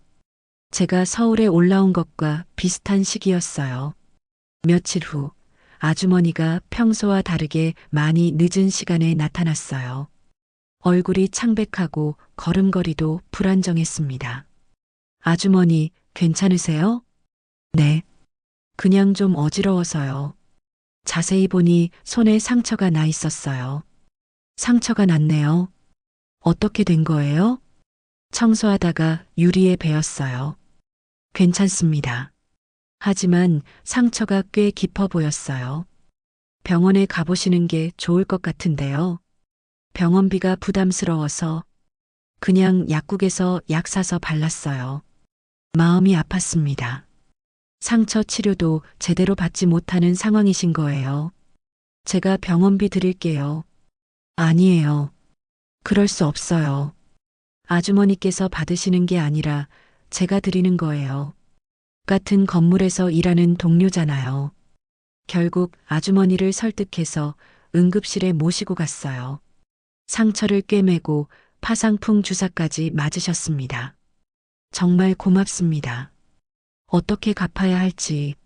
제가 서울에 올라온 것과 비슷한 시기였어요. 며칠 후 아주머니가 평소와 다르게 많이 늦은 시간에 나타났어요. 얼굴이 창백하고 걸음걸이도 불안정했습니다. 아주머니, 괜찮으세요? 네. 그냥 좀 어지러워서요. 자세히 보니 손에 상처가 나 있었어요. 상처가 났네요. 어떻게 된 거예요? 청소하다가 유리에 베었어요. 괜찮습니다. 하지만 상처가 꽤 깊어 보였어요. 병원에 가보시는 게 좋을 것 같은데요. 병원비가 부담스러워서 그냥 약국에서 약 사서 발랐어요. 마음이 아팠습니다. 상처 치료도 제대로 받지 못하는 상황이신 거예요. 제가 병원비 드릴게요. 아니에요. 그럴 수 없어요. 아주머니께서 받으시는 게 아니라 제가 드리는 거예요. 같은 건물에서 일하는 동료잖아요. 결국 아주머니를 설득해서 응급실에 모시고 갔어요. 상처를 꿰매고 파상풍 주사까지 맞으셨습니다. 정말 고맙습니다. 어떻게 갚아야 할지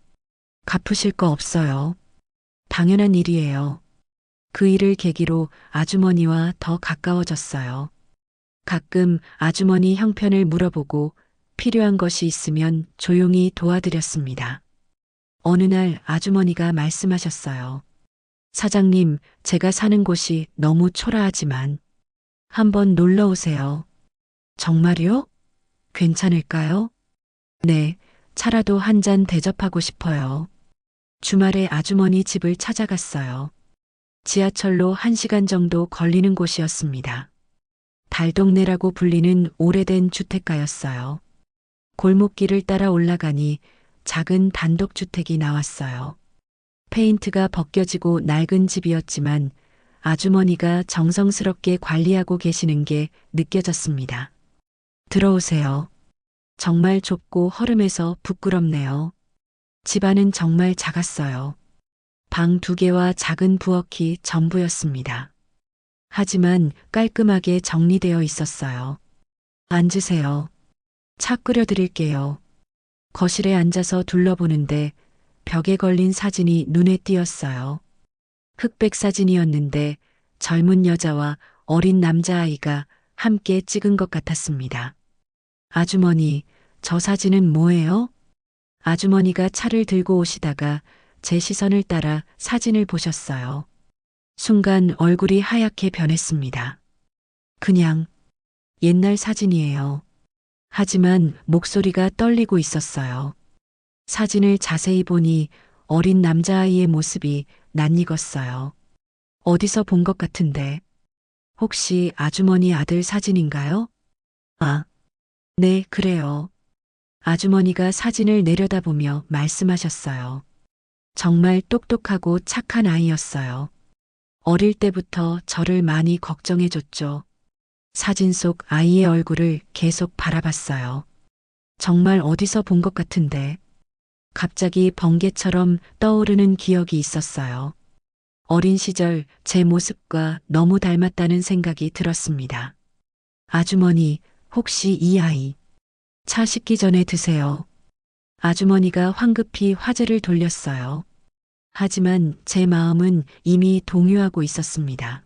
갚으실 거 없어요. 당연한 일이에요. 그 일을 계기로 아주머니와 더 가까워졌어요. 가끔 아주머니 형편을 물어보고 필요한 것이 있으면 조용히 도와드렸습니다. 어느 날 아주머니가 말씀하셨어요. 사장님, 제가 사는 곳이 너무 초라하지만 한번 놀러 오세요. 정말요? 괜찮을까요? 네, 차라도 한 잔 대접하고 싶어요. 주말에 아주머니 집을 찾아갔어요. 지하철로 1시간 정도 걸리는 곳이었습니다. 달동네라고 불리는 오래된 주택가였어요. 골목길을 따라 올라가니 작은 단독주택이 나왔어요. 페인트가 벗겨지고 낡은 집이었지만 아주머니가 정성스럽게 관리하고 계시는 게 느껴졌습니다. 들어오세요. 정말 좁고 허름해서 부끄럽네요. 집안은 정말 작았어요. 방 2개와 작은 부엌이 전부였습니다. 하지만 깔끔하게 정리되어 있었어요. 앉으세요. 차 끓여드릴게요. 거실에 앉아서 둘러보는데 벽에 걸린 사진이 눈에 띄었어요. 흑백 사진이었는데 젊은 여자와 어린 남자아이가 함께 찍은 것 같았습니다. 아주머니, 저 사진은 뭐예요? 아주머니가 차를 들고 오시다가 제 시선을 따라 사진을 보셨어요. 순간 얼굴이 하얗게 변했습니다. 그냥 옛날 사진이에요. 하지만 목소리가 떨리고 있었어요. 사진을 자세히 보니 어린 남자아이의 모습이 낯익었어요. 어디서 본 것 같은데. 혹시 아주머니 아들 사진인가요? 아, 네, 그래요. 아주머니가 사진을 내려다보며 말씀하셨어요. 정말 똑똑하고 착한 아이였어요. 어릴 때부터 저를 많이 걱정해줬죠. 사진 속 아이의 얼굴을 계속 바라봤어요. 정말 어디서 본 것 같은데. 갑자기 번개처럼 떠오르는 기억이 있었어요. 어린 시절 제 모습과 너무 닮았다는 생각이 들었습니다. 아주머니, 혹시 이 아이 차 식기 전에 드세요. 아주머니가 황급히 화제를 돌렸어요. 하지만 제 마음은 이미 동요하고 있었습니다.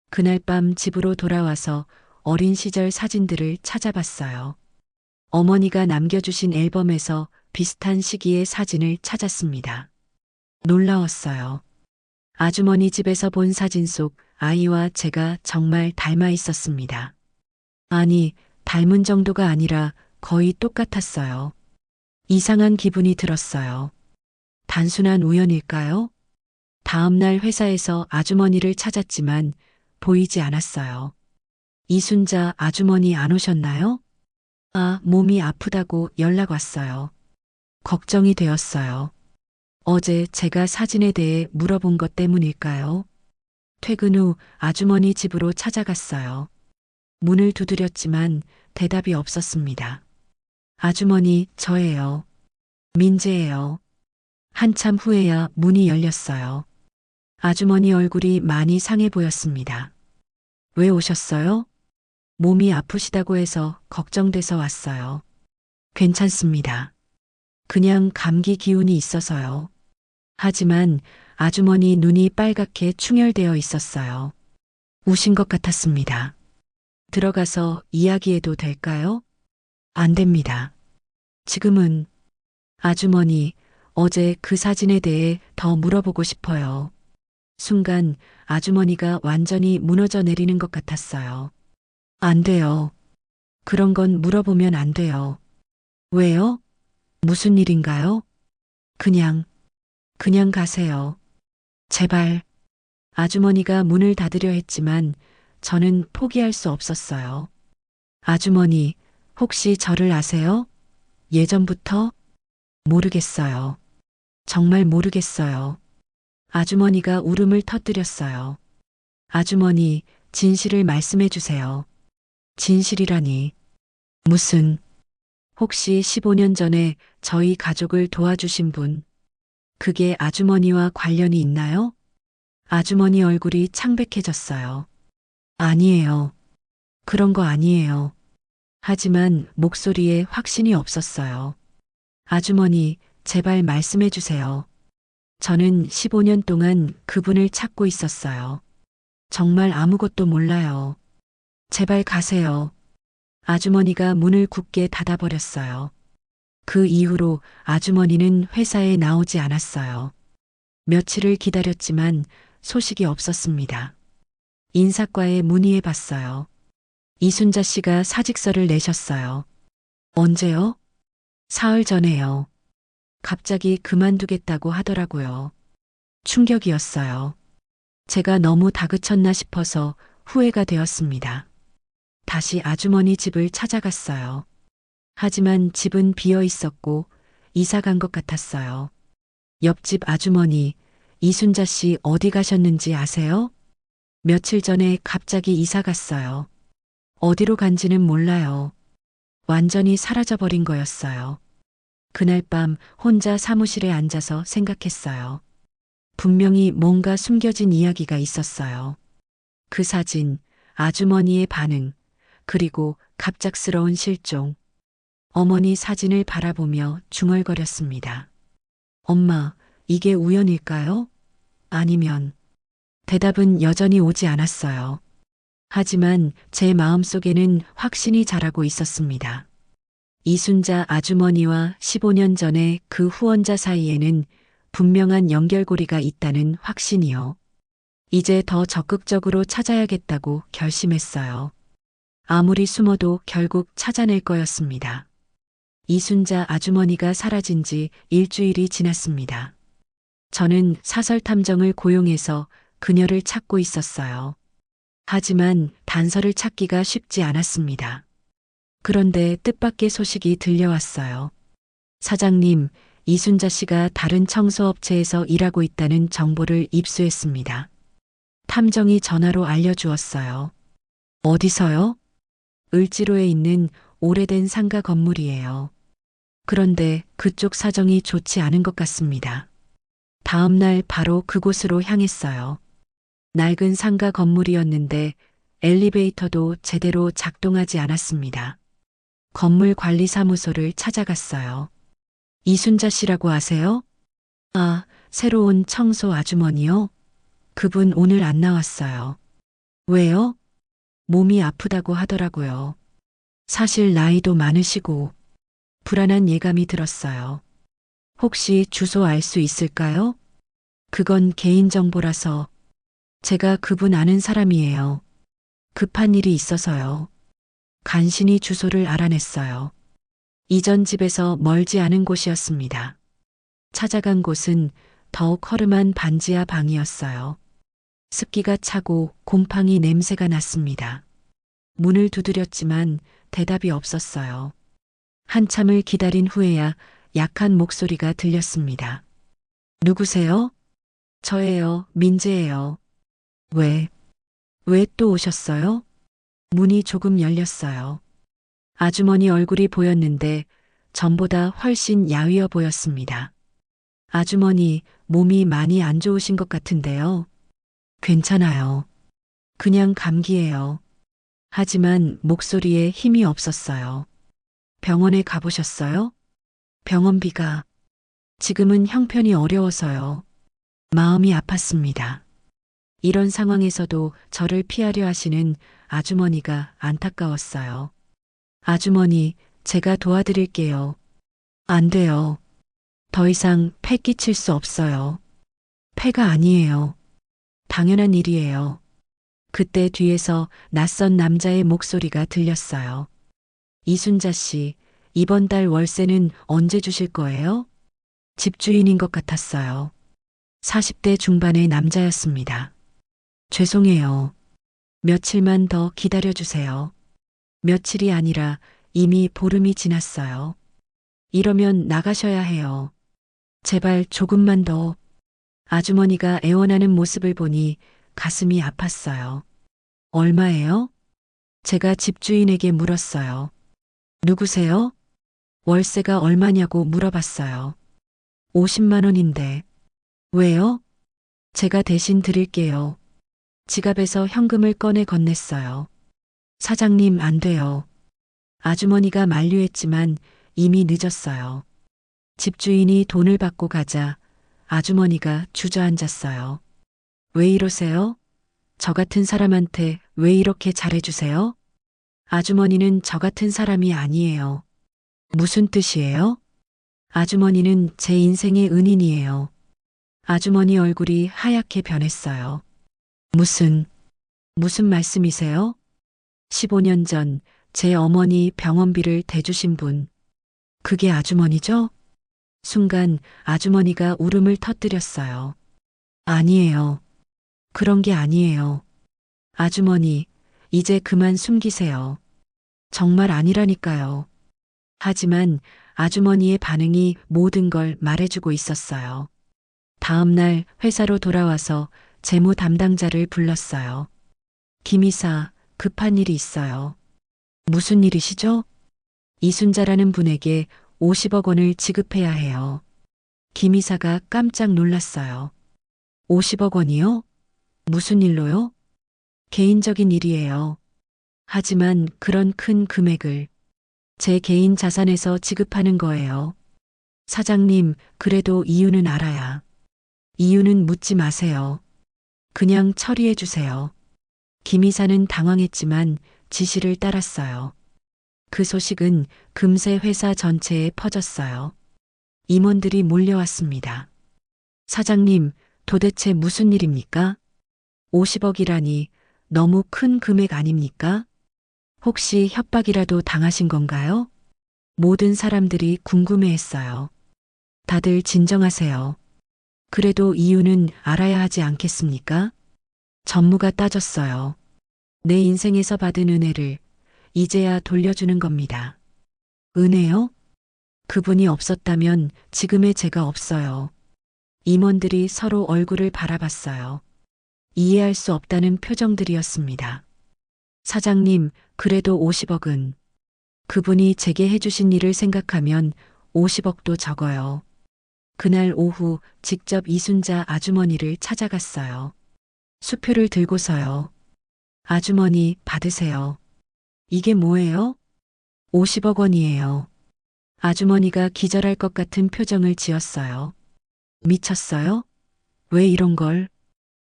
그날 밤 집으로 돌아와서 어린 시절 사진들을 찾아봤어요. 어머니가 남겨주신 앨범에서 비슷한 시기의 사진을 찾았습니다. 놀라웠어요. 아주머니 집에서 본 사진 속 아이와 제가 정말 닮아 있었습니다. 아니, 닮은 정도가 아니라 거의 똑같았어요. 이상한 기분이 들었어요. 단순한 우연일까요? 다음날 회사에서 아주머니를 찾았지만 보이지 않았어요. 이순자 아주머니 안 오셨나요? 아, 몸이 아프다고 연락 왔어요. 걱정이 되었어요. 어제 제가 사진에 대해 물어본 것 때문일까요? 퇴근 후 아주머니 집으로 찾아갔어요. 문을 두드렸지만 대답이 없었습니다. 아주머니, 저예요. 민재예요. 한참 후에야 문이 열렸어요. 아주머니 얼굴이 많이 상해 보였습니다. 왜 오셨어요? 몸이 아프시다고 해서 걱정돼서 왔어요. 괜찮습니다. 그냥 감기 기운이 있어서요. 하지만 아주머니 눈이 빨갛게 충혈되어 있었어요. 우신 것 같았습니다. 들어가서 이야기해도 될까요? 안 됩니다. 지금은 아주머니, 어제 그 사진에 대해 더 물어보고 싶어요. 순간 아주머니가 완전히 무너져 내리는 것 같았어요. 안 돼요. 그런 건 물어보면 안 돼요. 왜요? 무슨 일인가요? 그냥 가세요. 제발. 아주머니가 문을 닫으려 했지만 저는 포기할 수 없었어요. 아주머니, 혹시 저를 아세요? 예전부터? 모르겠어요. 정말 모르겠어요. 아주머니가 울음을 터뜨렸어요. 아주머니, 진실을 말씀해 주세요. 진실이라니. 무슨, 혹시 15년 전에 저희 가족을 도와주신 분, 그게 아주머니와 관련이 있나요? 아주머니 얼굴이 창백해졌어요. 아니에요. 그런 거 아니에요. 하지만 목소리에 확신이 없었어요. 아주머니, 제발 말씀해 주세요. 저는 15년 동안 그분을 찾고 있었어요. 정말 아무것도 몰라요. 제발 가세요. 아주머니가 문을 굳게 닫아버렸어요. 그 이후로 아주머니는 회사에 나오지 않았어요. 며칠을 기다렸지만 소식이 없었습니다. 인사과에 문의해 봤어요. 이순자 씨가 사직서를 내셨어요. 언제요? 사흘 전에요. 갑자기 그만두겠다고 하더라고요. 충격이었어요. 제가 너무 다그쳤나 싶어서 후회가 되었습니다. 다시 아주머니 집을 찾아갔어요. 하지만 집은 비어 있었고 이사 간 것 같았어요. 옆집 아주머니, 이순자 씨 어디 가셨는지 아세요? 며칠 전에 갑자기 이사 갔어요. 어디로 간지는 몰라요. 완전히 사라져버린 거였어요. 그날 밤 혼자 사무실에 앉아서 생각했어요. 분명히 뭔가 숨겨진 이야기가 있었어요. 그 사진, 아주머니의 반응, 그리고 갑작스러운 실종. 어머니 사진을 바라보며 중얼거렸습니다. 엄마, 이게 우연일까요? 아니면 대답은 여전히 오지 않았어요. 하지만 제 마음속에는 확신이 자라고 있었습니다. 이순자 아주머니와 15년 전에 그 후원자 사이에는 분명한 연결고리가 있다는 확신이요. 이제 더 적극적으로 찾아야겠다고 결심했어요. 아무리 숨어도 결국 찾아낼 거였습니다. 이순자 아주머니가 사라진 지 일주일이 지났습니다. 저는 사설 탐정을 고용해서 그녀를 찾고 있었어요. 하지만 단서를 찾기가 쉽지 않았습니다. 그런데 뜻밖의 소식이 들려왔어요. 사장님, 이순자 씨가 다른 청소업체에서 일하고 있다는 정보를 입수했습니다. 탐정이 전화로 알려주었어요. 어디서요? 을지로에 있는 오래된 상가 건물이에요. 그런데 그쪽 사정이 좋지 않은 것 같습니다. 다음 날 바로 그곳으로 향했어요. 낡은 상가 건물이었는데 엘리베이터도 제대로 작동하지 않았습니다. 건물 관리사무소를 찾아갔어요. 이순자 씨라고 아세요? 아, 새로운 청소 아주머니요? 그분 오늘 안 나왔어요. 왜요? 몸이 아프다고 하더라고요. 사실 나이도 많으시고 불안한 예감이 들었어요. 혹시 주소 알 수 있을까요? 그건 개인정보라서 제가 그분 아는 사람이에요. 급한 일이 있어서요. 간신히 주소를 알아냈어요. 이전 집에서 멀지 않은 곳이었습니다. 찾아간 곳은 더욱 허름한 반지하 방이었어요. 습기가 차고 곰팡이 냄새가 났습니다. 문을 두드렸지만 대답이 없었어요. 한참을 기다린 후에야 약한 목소리가 들렸습니다. 누구세요? 저예요, 민재예요. 왜 또 오셨어요? 문이 조금 열렸어요. 아주머니 얼굴이 보였는데 전보다 훨씬 야위어 보였습니다. 아주머니, 몸이 많이 안 좋으신 것 같은데요. 괜찮아요. 그냥 감기예요. 하지만 목소리에 힘이 없었어요. 병원에 가보셨어요? 병원비가 지금은 형편이 어려워서요. 마음이 아팠습니다. 이런 상황에서도 저를 피하려 하시는 아주머니가 안타까웠어요. 아주머니, 제가 도와드릴게요. 안 돼요. 더 이상 패 끼칠 수 없어요. 패가 아니에요. 당연한 일이에요. 그때 뒤에서 낯선 남자의 목소리가 들렸어요. 이순자 씨, 이번 달 월세는 언제 주실 거예요? 집주인인 것 같았어요. 40대 중반의 남자였습니다. 죄송해요. 며칠만 더 기다려주세요. 며칠이 아니라 이미 보름이 지났어요. 이러면 나가셔야 해요. 제발 조금만 더. 아주머니가 애원하는 모습을 보니 가슴이 아팠어요. 얼마예요? 제가 집주인에게 물었어요. 누구세요? 월세가 얼마냐고 물어봤어요. 50만 원인데. 왜요? 제가 대신 드릴게요. 지갑에서 현금을 꺼내 건넸어요. 사장님, 안 돼요. 아주머니가 만류했지만 이미 늦었어요. 집주인이 돈을 받고 가자 아주머니가 주저앉았어요. 왜 이러세요? 저 같은 사람한테 왜 이렇게 잘해주세요? 아주머니는 저 같은 사람이 아니에요. 무슨 뜻이에요? 아주머니는 제 인생의 은인이에요. 아주머니 얼굴이 하얗게 변했어요. 무슨 말씀이세요? 15년 전 제 어머니 병원비를 대주신 분. 그게 아주머니죠? 순간 아주머니가 울음을 터뜨렸어요. 아니에요. 그런 게 아니에요. 아주머니, 이제 그만 숨기세요. 정말 아니라니까요. 하지만 아주머니의 반응이 모든 걸 말해주고 있었어요. 다음 날 회사로 돌아와서 재무 담당자를 불렀어요. 김 이사, 급한 일이 있어요. 무슨 일이시죠? 이순자라는 분에게 50억 원을 지급해야 해요. 김 이사가 깜짝 놀랐어요. 50억 원이요? 무슨 일로요? 개인적인 일이에요. 하지만 그런 큰 금액을 제 개인 자산에서 지급하는 거예요. 사장님, 그래도 이유는 알아야. 이유는 묻지 마세요. 그냥 처리해 주세요. 김 이사는 당황했지만 지시를 따랐어요. 그 소식은 금세 회사 전체에 퍼졌어요. 임원들이 몰려왔습니다. 사장님, 도대체 무슨 일입니까? 50억이라니 너무 큰 금액 아닙니까? 혹시 협박이라도 당하신 건가요? 모든 사람들이 궁금해했어요. 다들 진정하세요. 그래도 이유는 알아야 하지 않겠습니까? 전무가 따졌어요. 내 인생에서 받은 은혜를 이제야 돌려주는 겁니다. 은혜요? 그분이 없었다면 지금의 제가 없어요. 임원들이 서로 얼굴을 바라봤어요. 이해할 수 없다는 표정들이었습니다. 사장님, 그래도 50억은 그분이 제게 해주신 일을 생각하면 50억도 적어요. 그날 오후 직접 이순자 아주머니를 찾아갔어요. 수표를 들고서요. 아주머니, 받으세요. 이게 뭐예요? 50억 원이에요. 아주머니가 기절할 것 같은 표정을 지었어요. 미쳤어요? 왜 이런 걸?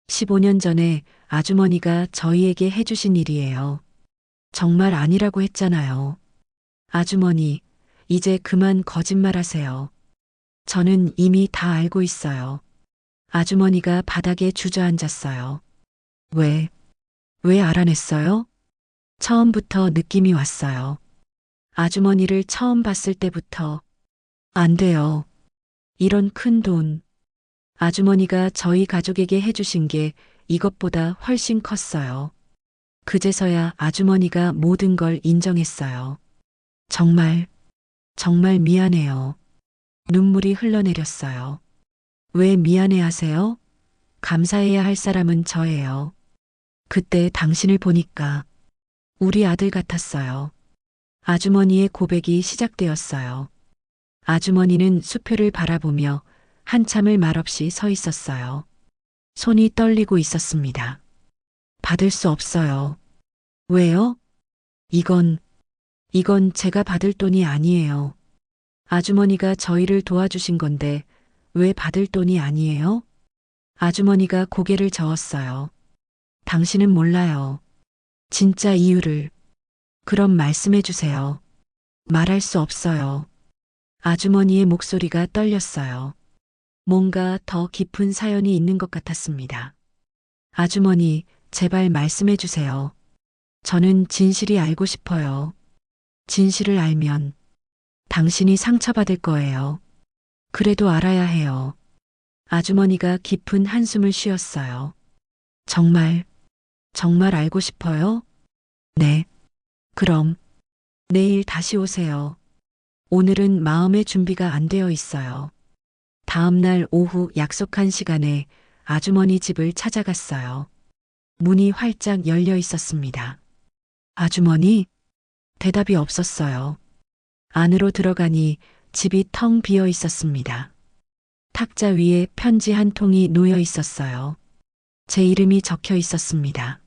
15년 전에 아주머니가 저희에게 해주신 일이에요. 정말 아니라고 했잖아요. 아주머니, 이제 그만 거짓말하세요. 저는 이미 다 알고 있어요. 아주머니가 바닥에 주저앉았어요. 왜 알아냈어요? 처음부터 느낌이 왔어요. 아주머니를 처음 봤을 때부터 안 돼요. 이런 큰 돈. 아주머니가 저희 가족에게 해주신 게 이것보다 훨씬 컸어요. 그제서야 아주머니가 모든 걸 인정했어요. 정말 미안해요. 눈물이 흘러내렸어요. 왜 미안해 하세요? 감사해야 할 사람은 저예요. 그때 당신을 보니까 우리 아들 같았어요. 아주머니의 고백이 시작되었어요. 아주머니는 수표를 바라보며 한참을 말없이 서 있었어요. 손이 떨리고 있었습니다. 받을 수 없어요. 왜요? 이건 제가 받을 돈이 아니에요. 아주머니가 저희를 도와주신 건데 왜 받을 돈이 아니에요? 아주머니가 고개를 저었어요. 당신은 몰라요. 진짜 이유를. 그럼 말씀해 주세요. 말할 수 없어요. 아주머니의 목소리가 떨렸어요. 뭔가 더 깊은 사연이 있는 것 같았습니다. 아주머니, 제발 말씀해 주세요. 저는 진실이 알고 싶어요. 진실을 알면 당신이 상처받을 거예요. 그래도 알아야 해요. 아주머니가 깊은 한숨을 쉬었어요. 정말 알고 싶어요? 네. 그럼 내일 다시 오세요. 오늘은 마음의 준비가 안 되어 있어요. 다음 날 오후 약속한 시간에 아주머니 집을 찾아갔어요. 문이 활짝 열려 있었습니다. 아주머니? 대답이 없었어요. 안으로 들어가니 집이 텅 비어 있었습니다. 탁자 위에 편지 한 통이 놓여 있었어요. 제 이름이 적혀 있었습니다.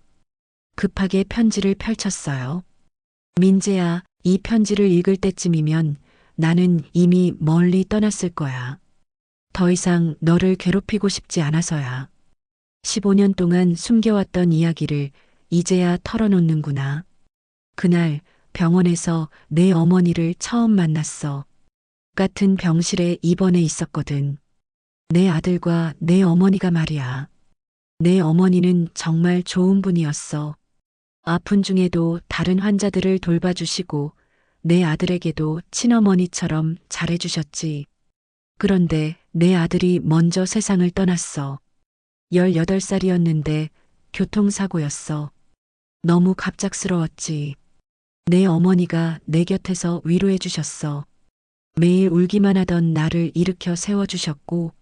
급하게 편지를 펼쳤어요. 민재야, 이 편지를 읽을 때쯤이면 나는 이미 멀리 떠났을 거야. 더 이상 너를 괴롭히고 싶지 않아서야. 15년 동안 숨겨왔던 이야기를 이제야 털어놓는구나. 그날 병원에서 내 어머니를 처음 만났어. 같은 병실에 입원해 있었거든. 내 아들과 내 어머니가 말이야. 내 어머니는 정말 좋은 분이었어. 아픈 중에도 다른 환자들을 돌봐주시고 내 아들에게도 친어머니처럼 잘해주셨지. 그런데 내 아들이 먼저 세상을 떠났어. 18살이었는데 교통사고였어. 너무 갑작스러웠지. 내 어머니가 내 곁에서 위로해 주셨어. 매일 울기만 하던 나를 일으켜 세워주셨고,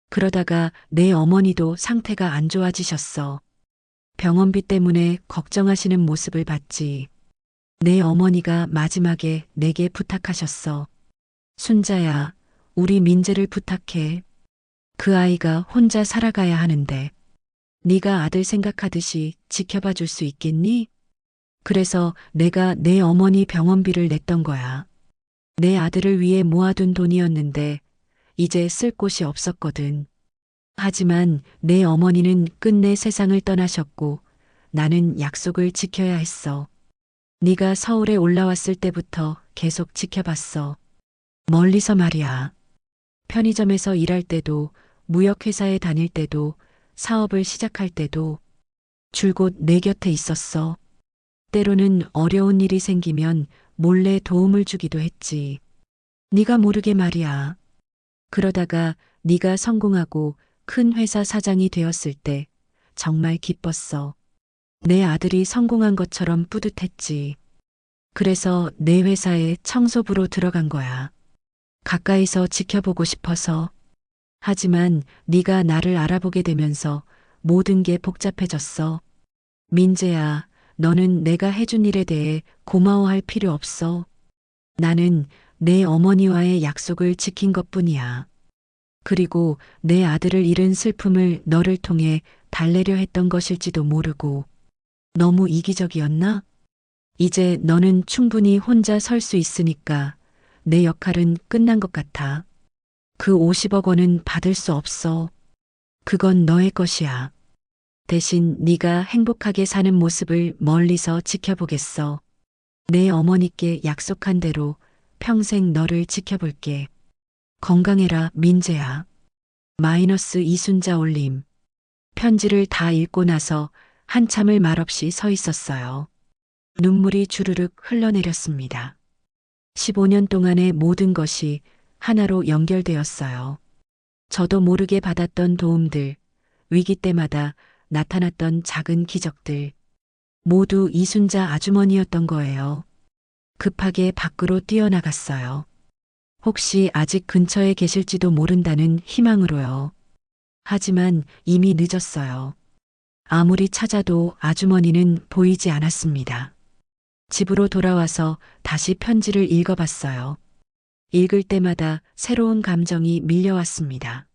그러다가 내 어머니도 상태가 안 좋아지셨어. 병원비 때문에 걱정하시는 모습을 봤지. 내 어머니가 마지막에 내게 부탁하셨어. 순자야, 우리 민재를 부탁해. 그 아이가 혼자 살아가야 하는데, 네가 아들 생각하듯이 지켜봐 줄 수 있겠니? 그래서 내가 내 어머니 병원비를 냈던 거야. 내 아들을 위해 모아둔 돈이었는데 이제 쓸 곳이 없었거든. 하지만 내 어머니는 끝내 세상을 떠나셨고 나는 약속을 지켜야 했어. 네가 서울에 올라왔을 때부터 계속 지켜봤어. 멀리서 말이야. 편의점에서 일할 때도, 무역회사에 다닐 때도, 사업을 시작할 때도 줄곧 내 곁에 있었어. 때로는 어려운 일이 생기면 몰래 도움을 주기도 했지. 네가 모르게 말이야. 그러다가 네가 성공하고 큰 회사 사장이 되었을 때 정말 기뻤어. 내 아들이 성공한 것처럼 뿌듯했지. 그래서 내 회사에 청소부로 들어간 거야. 가까이서 지켜보고 싶어서. 하지만 네가 나를 알아보게 되면서 모든 게 복잡해졌어. 민재야, 너는 내가 해준 일에 대해 고마워할 필요 없어. 나는 내 어머니와의 약속을 지킨 것뿐이야. 그리고 내 아들을 잃은 슬픔을 너를 통해 달래려 했던 것일지도 모르고. 너무 이기적이었나? 이제 너는 충분히 혼자 설 수 있으니까 내 역할은 끝난 것 같아. 그 50억 원은 받을 수 없어. 그건 너의 것이야. 대신 네가 행복하게 사는 모습을 멀리서 지켜보겠어. 내 어머니께 약속한 대로 평생 너를 지켜볼게. 건강해라, 민재야. 마이너스 이순자 올림. 편지를 다 읽고 나서 한참을 말없이 서 있었어요. 눈물이 주르륵 흘러내렸습니다. 15년 동안의 모든 것이 하나로 연결되었어요. 저도 모르게 받았던 도움들, 위기 때마다 나타났던 작은 기적들, 모두 이순자 아주머니였던 거예요. 급하게 밖으로 뛰어나갔어요. 혹시 아직 근처에 계실지도 모른다는 희망으로요. 하지만 이미 늦었어요. 아무리 찾아도 아주머니는 보이지 않았습니다. 집으로 돌아와서 다시 편지를 읽어봤어요. 읽을 때마다 새로운 감정이 밀려왔습니다.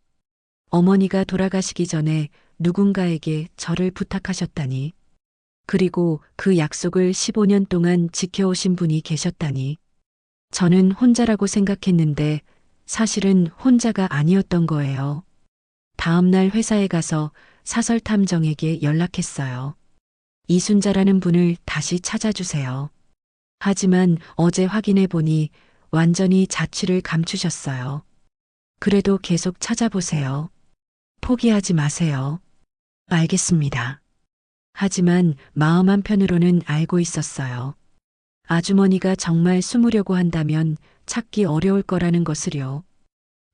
어머니가 돌아가시기 전에 누군가에게 저를 부탁하셨다니. 그리고 그 약속을 15년 동안 지켜오신 분이 계셨다니. 저는 혼자라고 생각했는데 사실은 혼자가 아니었던 거예요. 다음 날 회사에 가서 사설 탐정에게 연락했어요. 이순자라는 분을 다시 찾아주세요. 하지만 어제 확인해 보니 완전히 자취를 감추셨어요. 그래도 계속 찾아보세요. 포기하지 마세요. 알겠습니다. 하지만 마음 한편으로는 알고 있었어요. 아주머니가 정말 숨으려고 한다면 찾기 어려울 거라는 것을요.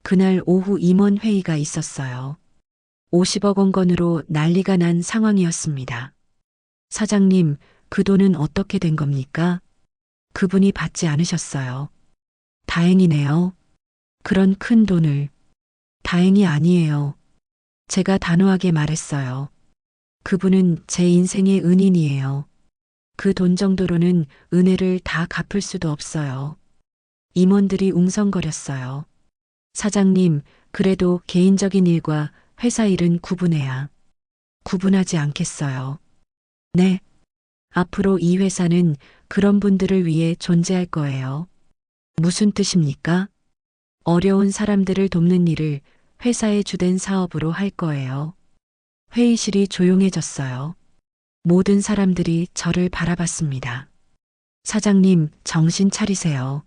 그날 오후 임원 회의가 있었어요. 50억 원건으로 난리가 난 상황이었습니다. 사장님, 그 돈은 어떻게 된 겁니까? 그분이 받지 않으셨어요. 다행이네요. 그런 큰 돈을. 다행이 아니에요. 제가 단호하게 말했어요. 그분은 제 인생의 은인이에요. 그 돈 정도로는 은혜를 다 갚을 수도 없어요. 임원들이 웅성거렸어요. 사장님, 그래도 개인적인 일과 회사 일은 구분해야. 구분하지 않겠어요. 네. 앞으로 이 회사는 그런 분들을 위해 존재할 거예요. 무슨 뜻입니까? 어려운 사람들을 돕는 일을 회사의 주된 사업으로 할 거예요. 회의실이 조용해졌어요. 모든 사람들이 저를 바라봤습니다. 사장님, 정신 차리세요.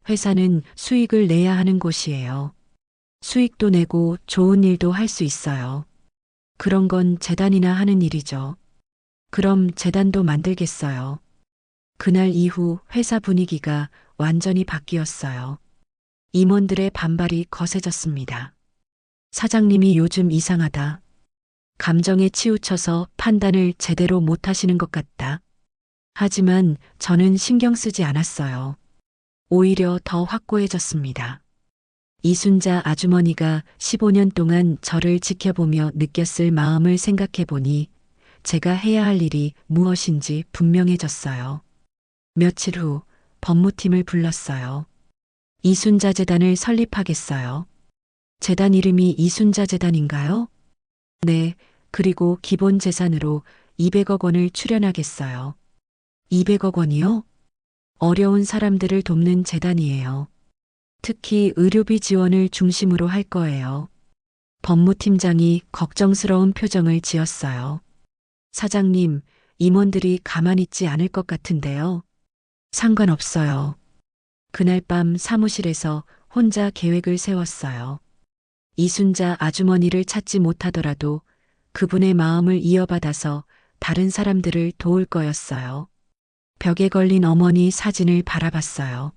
회사는 수익을 내야 하는 곳이에요. 수익도 내고 좋은 일도 할 수 있어요. 그런 건 재단이나 하는 일이죠. 그럼 재단도 만들겠어요. 그날 이후 회사 분위기가 완전히 바뀌었어요. 임원들의 반발이 거세졌습니다. 사장님이 요즘 이상하다. 감정에 치우쳐서 판단을 제대로 못 하시는 것 같다. 하지만 저는 신경 쓰지 않았어요. 오히려 더 확고해졌습니다. 이순자 아주머니가 15년 동안 저를 지켜보며 느꼈을 마음을 생각해 보니 제가 해야 할 일이 무엇인지 분명해졌어요. 며칠 후 법무팀을 불렀어요. 이순자 재단을 설립하겠어요. 재단 이름이 이순자 재단인가요? 네, 그리고 기본 재산으로 200억 원을 출연하겠어요. 200억 원이요? 어려운 사람들을 돕는 재단이에요. 특히 의료비 지원을 중심으로 할 거예요. 법무팀장이 걱정스러운 표정을 지었어요. 사장님, 임원들이 가만히 있지 않을 것 같은데요. 상관없어요. 그날 밤 사무실에서 혼자 계획을 세웠어요. 이순자 아주머니를 찾지 못하더라도 그분의 마음을 이어받아서 다른 사람들을 도울 거였어요. 벽에 걸린 어머니 사진을 바라봤어요.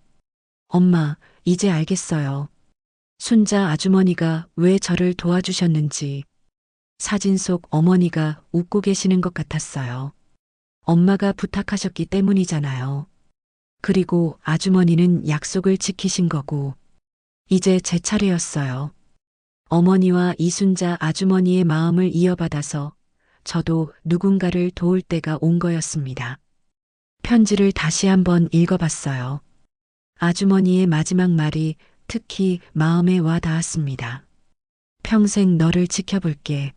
엄마, 이제 알겠어요. 순자 아주머니가 왜 저를 도와주셨는지. 사진 속 어머니가 웃고 계시는 것 같았어요. 엄마가 부탁하셨기 때문이잖아요. 그리고 아주머니는 약속을 지키신 거고. 이제 제 차례였어요. 어머니와 이순자 아주머니의 마음을 이어받아서 저도 누군가를 도울 때가 온 거였습니다. 편지를 다시 한번 읽어봤어요. 아주머니의 마지막 말이 특히 마음에 와 닿았습니다. 평생 너를 지켜볼게.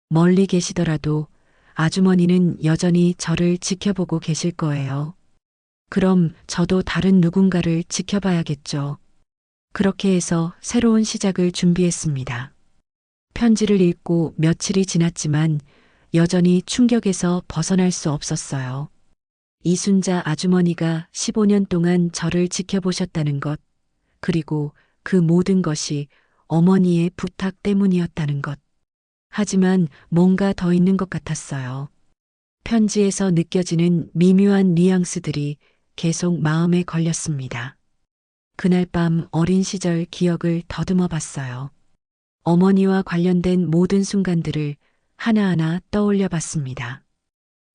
멀리 계시더라도 아주머니는 여전히 저를 지켜보고 계실 거예요. 그럼 저도 다른 누군가를 지켜봐야겠죠. 그렇게 해서 새로운 시작을 준비했습니다. 편지를 읽고 며칠이 지났지만 여전히 충격에서 벗어날 수 없었어요. 이순자 아주머니가 15년 동안 저를 지켜보셨다는 것, 그리고 그 모든 것이 어머니의 부탁 때문이었다는 것. 하지만 뭔가 더 있는 것 같았어요. 편지에서 느껴지는 미묘한 뉘앙스들이 계속 마음에 걸렸습니다. 그날 밤 어린 시절 기억을 더듬어 봤어요. 어머니와 관련된 모든 순간들을 하나하나 떠올려 봤습니다.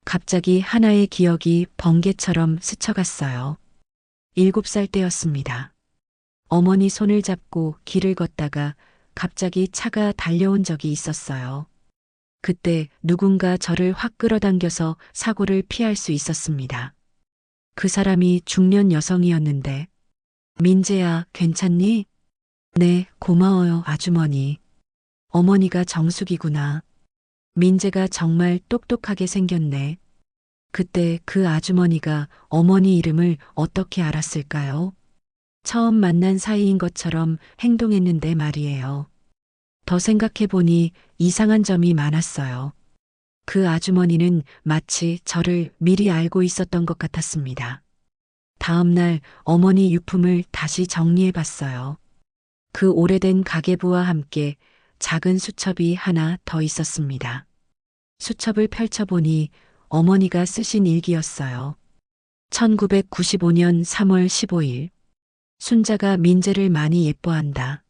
갑자기 하나의 기억이 번개처럼 스쳐갔어요. 7살 때였습니다. 어머니 손을 잡고 길을 걷다가 갑자기 차가 달려온 적이 있었어요. 그때 누군가 저를 확 끌어당겨서 사고를 피할 수 있었습니다. 그 사람이 중년 여성이었는데, 민재야, 괜찮니? 네, 고마워요, 아주머니. 어머니가 정숙이구나. 민재가 정말 똑똑하게 생겼네. 그때 그 아주머니가 어머니 이름을 어떻게 알았을까요? 처음 만난 사이인 것처럼 행동했는데 말이에요. 더 생각해보니 이상한 점이 많았어요. 그 아주머니는 마치 저를 미리 알고 있었던 것 같았습니다. 다음 날 어머니 유품을 다시 정리해 봤어요. 그 오래된 가계부와 함께 작은 수첩이 하나 더 있었습니다. 수첩을 펼쳐보니 어머니가 쓰신 일기였어요. 1995년 3월 15일. 순자가 민재를 많이 예뻐한다.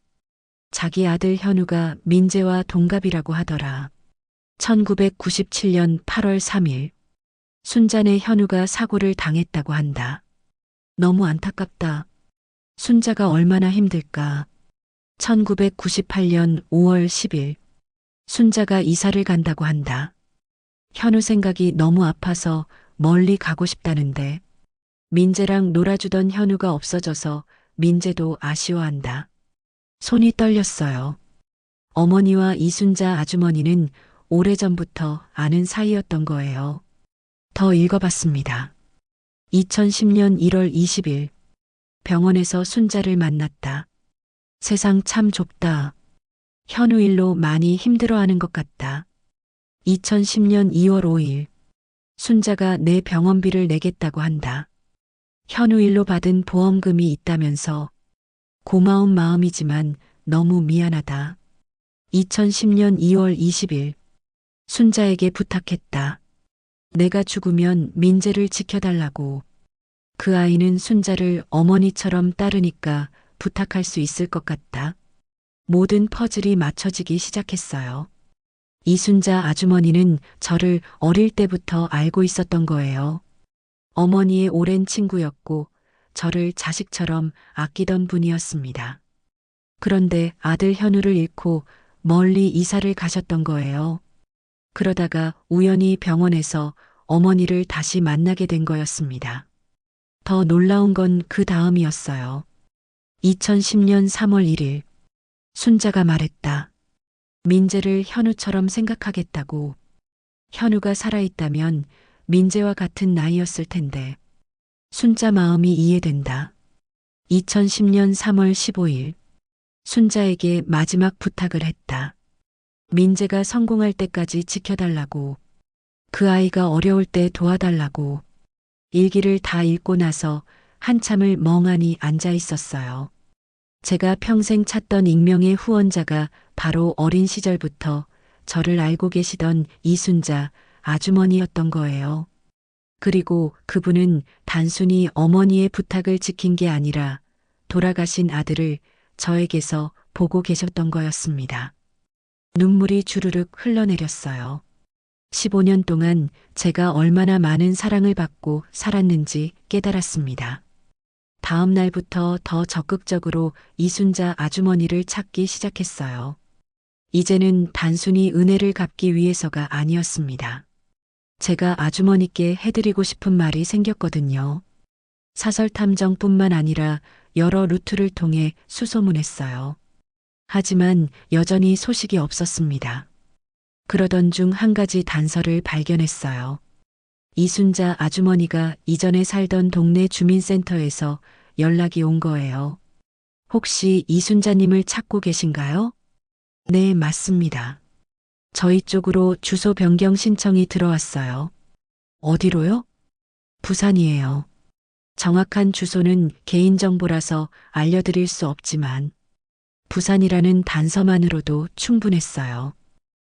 자기 아들 현우가 민재와 동갑이라고 하더라. 1997년 8월 3일. 순자네 현우가 사고를 당했다고 한다. 너무 안타깝다. 순자가 얼마나 힘들까. 1998년 5월 10일. 순자가 이사를 간다고 한다. 현우 생각이 너무 아파서 멀리 가고 싶다는데 민재랑 놀아주던 현우가 없어져서 민재도 아쉬워한다. 손이 떨렸어요. 어머니와 이순자 아주머니는 오래전부터 아는 사이였던 거예요. 더 읽어봤습니다. 2010년 1월 20일. 병원에서 순자를 만났다. 세상 참 좁다. 현우 일로 많이 힘들어하는 것 같다. 2010년 2월 5일. 순자가 내 병원비를 내겠다고 한다. 현우 일로 받은 보험금이 있다면서 고마운 마음이지만 너무 미안하다. 2010년 2월 20일. 순자에게 부탁했다. 내가 죽으면 민재를 지켜달라고. 그 아이는 순자를 어머니처럼 따르니까 부탁할 수 있을 것 같다. 모든 퍼즐이 맞춰지기 시작했어요. 이순자 아주머니는 저를 어릴 때부터 알고 있었던 거예요. 어머니의 오랜 친구였고 저를 자식처럼 아끼던 분이었습니다. 그런데 아들 현우를 잃고 멀리 이사를 가셨던 거예요. 그러다가 우연히 병원에서 어머니를 다시 만나게 된 거였습니다. 더 놀라운 건 그 다음이었어요. 2010년 3월 1일. 순자가 말했다. 민재를 현우처럼 생각하겠다고. 현우가 살아있다면 민재와 같은 나이였을 텐데. 순자 마음이 이해된다. 2010년 3월 15일. 순자에게 마지막 부탁을 했다. 민재가 성공할 때까지 지켜달라고. 그 아이가 어려울 때 도와달라고. 일기를 다 읽고 나서 한참을 멍하니 앉아 있었어요. 제가 평생 찾던 익명의 후원자가 바로 어린 시절부터 저를 알고 계시던 이순자 아주머니였던 거예요. 그리고 그분은 단순히 어머니의 부탁을 지킨 게 아니라 돌아가신 아들을 저에게서 보고 계셨던 거였습니다. 눈물이 주르륵 흘러내렸어요. 15년 동안 제가 얼마나 많은 사랑을 받고 살았는지 깨달았습니다. 다음 날부터 더 적극적으로 이순자 아주머니를 찾기 시작했어요. 이제는 단순히 은혜를 갚기 위해서가 아니었습니다. 제가 아주머니께 해드리고 싶은 말이 생겼거든요. 사설 탐정뿐만 아니라 여러 루트를 통해 수소문했어요. 하지만 여전히 소식이 없었습니다. 그러던 중 한 가지 단서를 발견했어요. 이순자 아주머니가 이전에 살던 동네 주민센터에서 연락이 온 거예요. 혹시 이순자님을 찾고 계신가요? 네, 맞습니다. 저희 쪽으로 주소 변경 신청이 들어왔어요. 어디로요? 부산이에요. 정확한 주소는 개인정보라서 알려드릴 수 없지만 부산이라는 단서만으로도 충분했어요.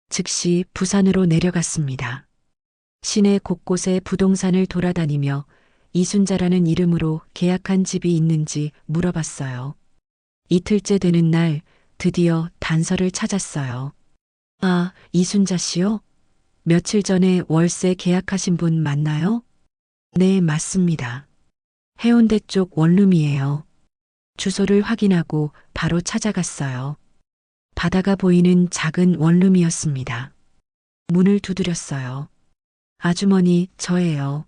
즉시 부산으로 내려갔습니다. 시내 곳곳에 부동산을 돌아다니며 이순자라는 이름으로 계약한 집이 있는지 물어봤어요. 이틀째 되는 날 드디어 단서를 찾았어요. 아, 이순자 씨요? 며칠 전에 월세 계약하신 분 맞나요? 네, 맞습니다. 해운대 쪽 원룸이에요. 주소를 확인하고 바로 찾아갔어요. 바다가 보이는 작은 원룸이었습니다. 문을 두드렸어요. 아주머니, 저예요.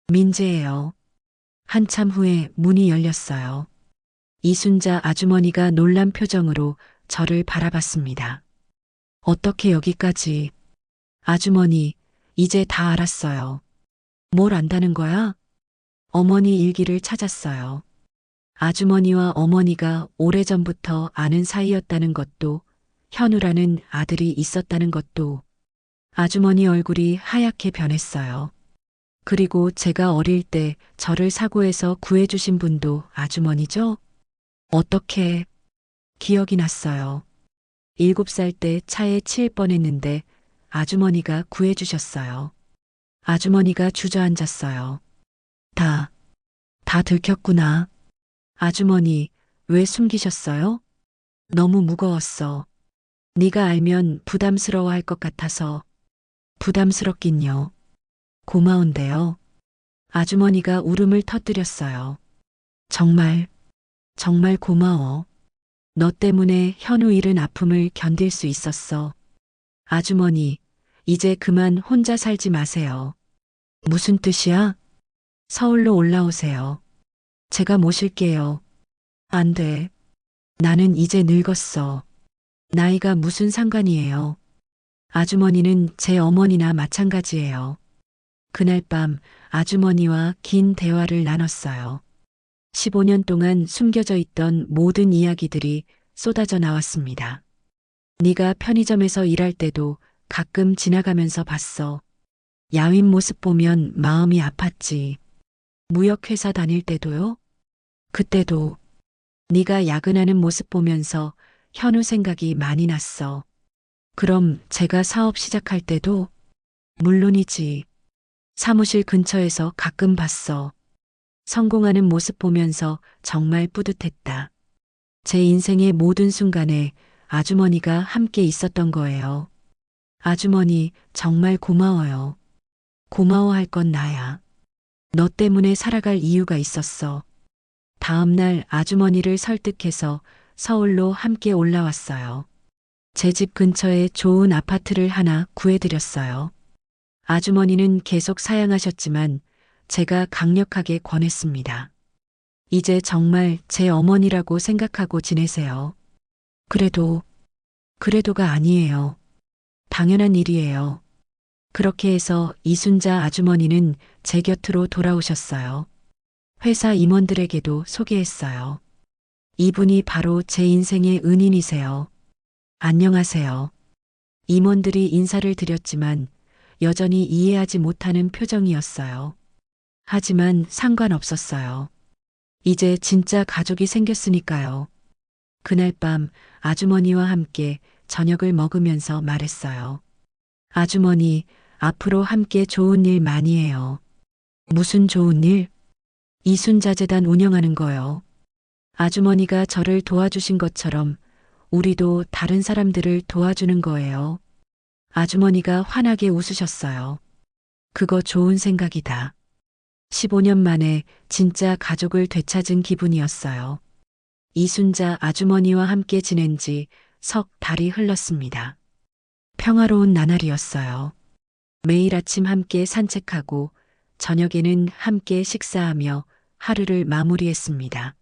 민재예요. 한참 후에 문이 열렸어요. 이순자 아주머니가 놀란 표정으로 저를 바라봤습니다. 어떻게 여기까지? 아주머니, 이제 다 알았어요. 뭘 안다는 거야? 어머니 일기를 찾았어요. 아주머니와 어머니가 오래전부터 아는 사이였다는 것도, 현우라는 아들이 있었다는 것도. 아주머니 얼굴이 하얗게 변했어요. 그리고 제가 어릴 때 저를 사고에서 구해주신 분도 아주머니죠? 어떻게? 기억이 났어요. 7살 때 차에 치일 뻔했는데 아주머니가 구해주셨어요. 아주머니가 주저앉았어요. 다 들켰구나. 아주머니, 왜 숨기셨어요? 너무 무거웠어. 네가 알면 부담스러워할 것 같아서. 부담스럽긴요. 고마운데요. 아주머니가 울음을 터뜨렸어요. 정말 고마워. 너 때문에 현우 잃은 아픔을 견딜 수 있었어. 아주머니, 이제 그만 혼자 살지 마세요. 무슨 뜻이야? 서울로 올라오세요. 제가 모실게요. 안 돼. 나는 이제 늙었어. 나이가 무슨 상관이에요. 아주머니는 제 어머니나 마찬가지예요. 그날 밤 아주머니와 긴 대화를 나눴어요. 15년 동안 숨겨져 있던 모든 이야기들이 쏟아져 나왔습니다. 네가 편의점에서 일할 때도 가끔 지나가면서 봤어. 야윈 모습 보면 마음이 아팠지. 무역회사 다닐 때도요? 그때도 네가 야근하는 모습 보면서 현우 생각이 많이 났어. 그럼 제가 사업 시작할 때도? 물론이지. 사무실 근처에서 가끔 봤어. 성공하는 모습 보면서 정말 뿌듯했다. 제 인생의 모든 순간에 아주머니가 함께 있었던 거예요. 아주머니, 정말 고마워요. 고마워할 건 나야. 너 때문에 살아갈 이유가 있었어. 다음 날 아주머니를 설득해서 서울로 함께 올라왔어요. 제 집 근처에 좋은 아파트를 하나 구해드렸어요. 아주머니는 계속 사양하셨지만 제가 강력하게 권했습니다. 이제 정말 제 어머니라고 생각하고 지내세요. 그래도가 아니에요. 당연한 일이에요. 그렇게 해서 이순자 아주머니는 제 곁으로 돌아오셨어요. 회사 임원들에게도 소개했어요. 이분이 바로 제 인생의 은인이세요. 안녕하세요. 임원들이 인사를 드렸지만 여전히 이해하지 못하는 표정이었어요. 하지만 상관없었어요. 이제 진짜 가족이 생겼으니까요. 그날 밤 아주머니와 함께 저녁을 먹으면서 말했어요. 아주머니, 앞으로 함께 좋은 일 많이 해요. 무슨 좋은 일? 이순자재단 운영하는 거요. 아주머니가 저를 도와주신 것처럼 우리도 다른 사람들을 도와주는 거예요. 아주머니가 환하게 웃으셨어요. 그거 좋은 생각이다. 15년 만에 진짜 가족을 되찾은 기분이었어요. 이순자 아주머니와 함께 지낸 지 석 달이 흘렀습니다. 평화로운 나날이었어요. 매일 아침 함께 산책하고 저녁에는 함께 식사하며 하루를 마무리했습니다.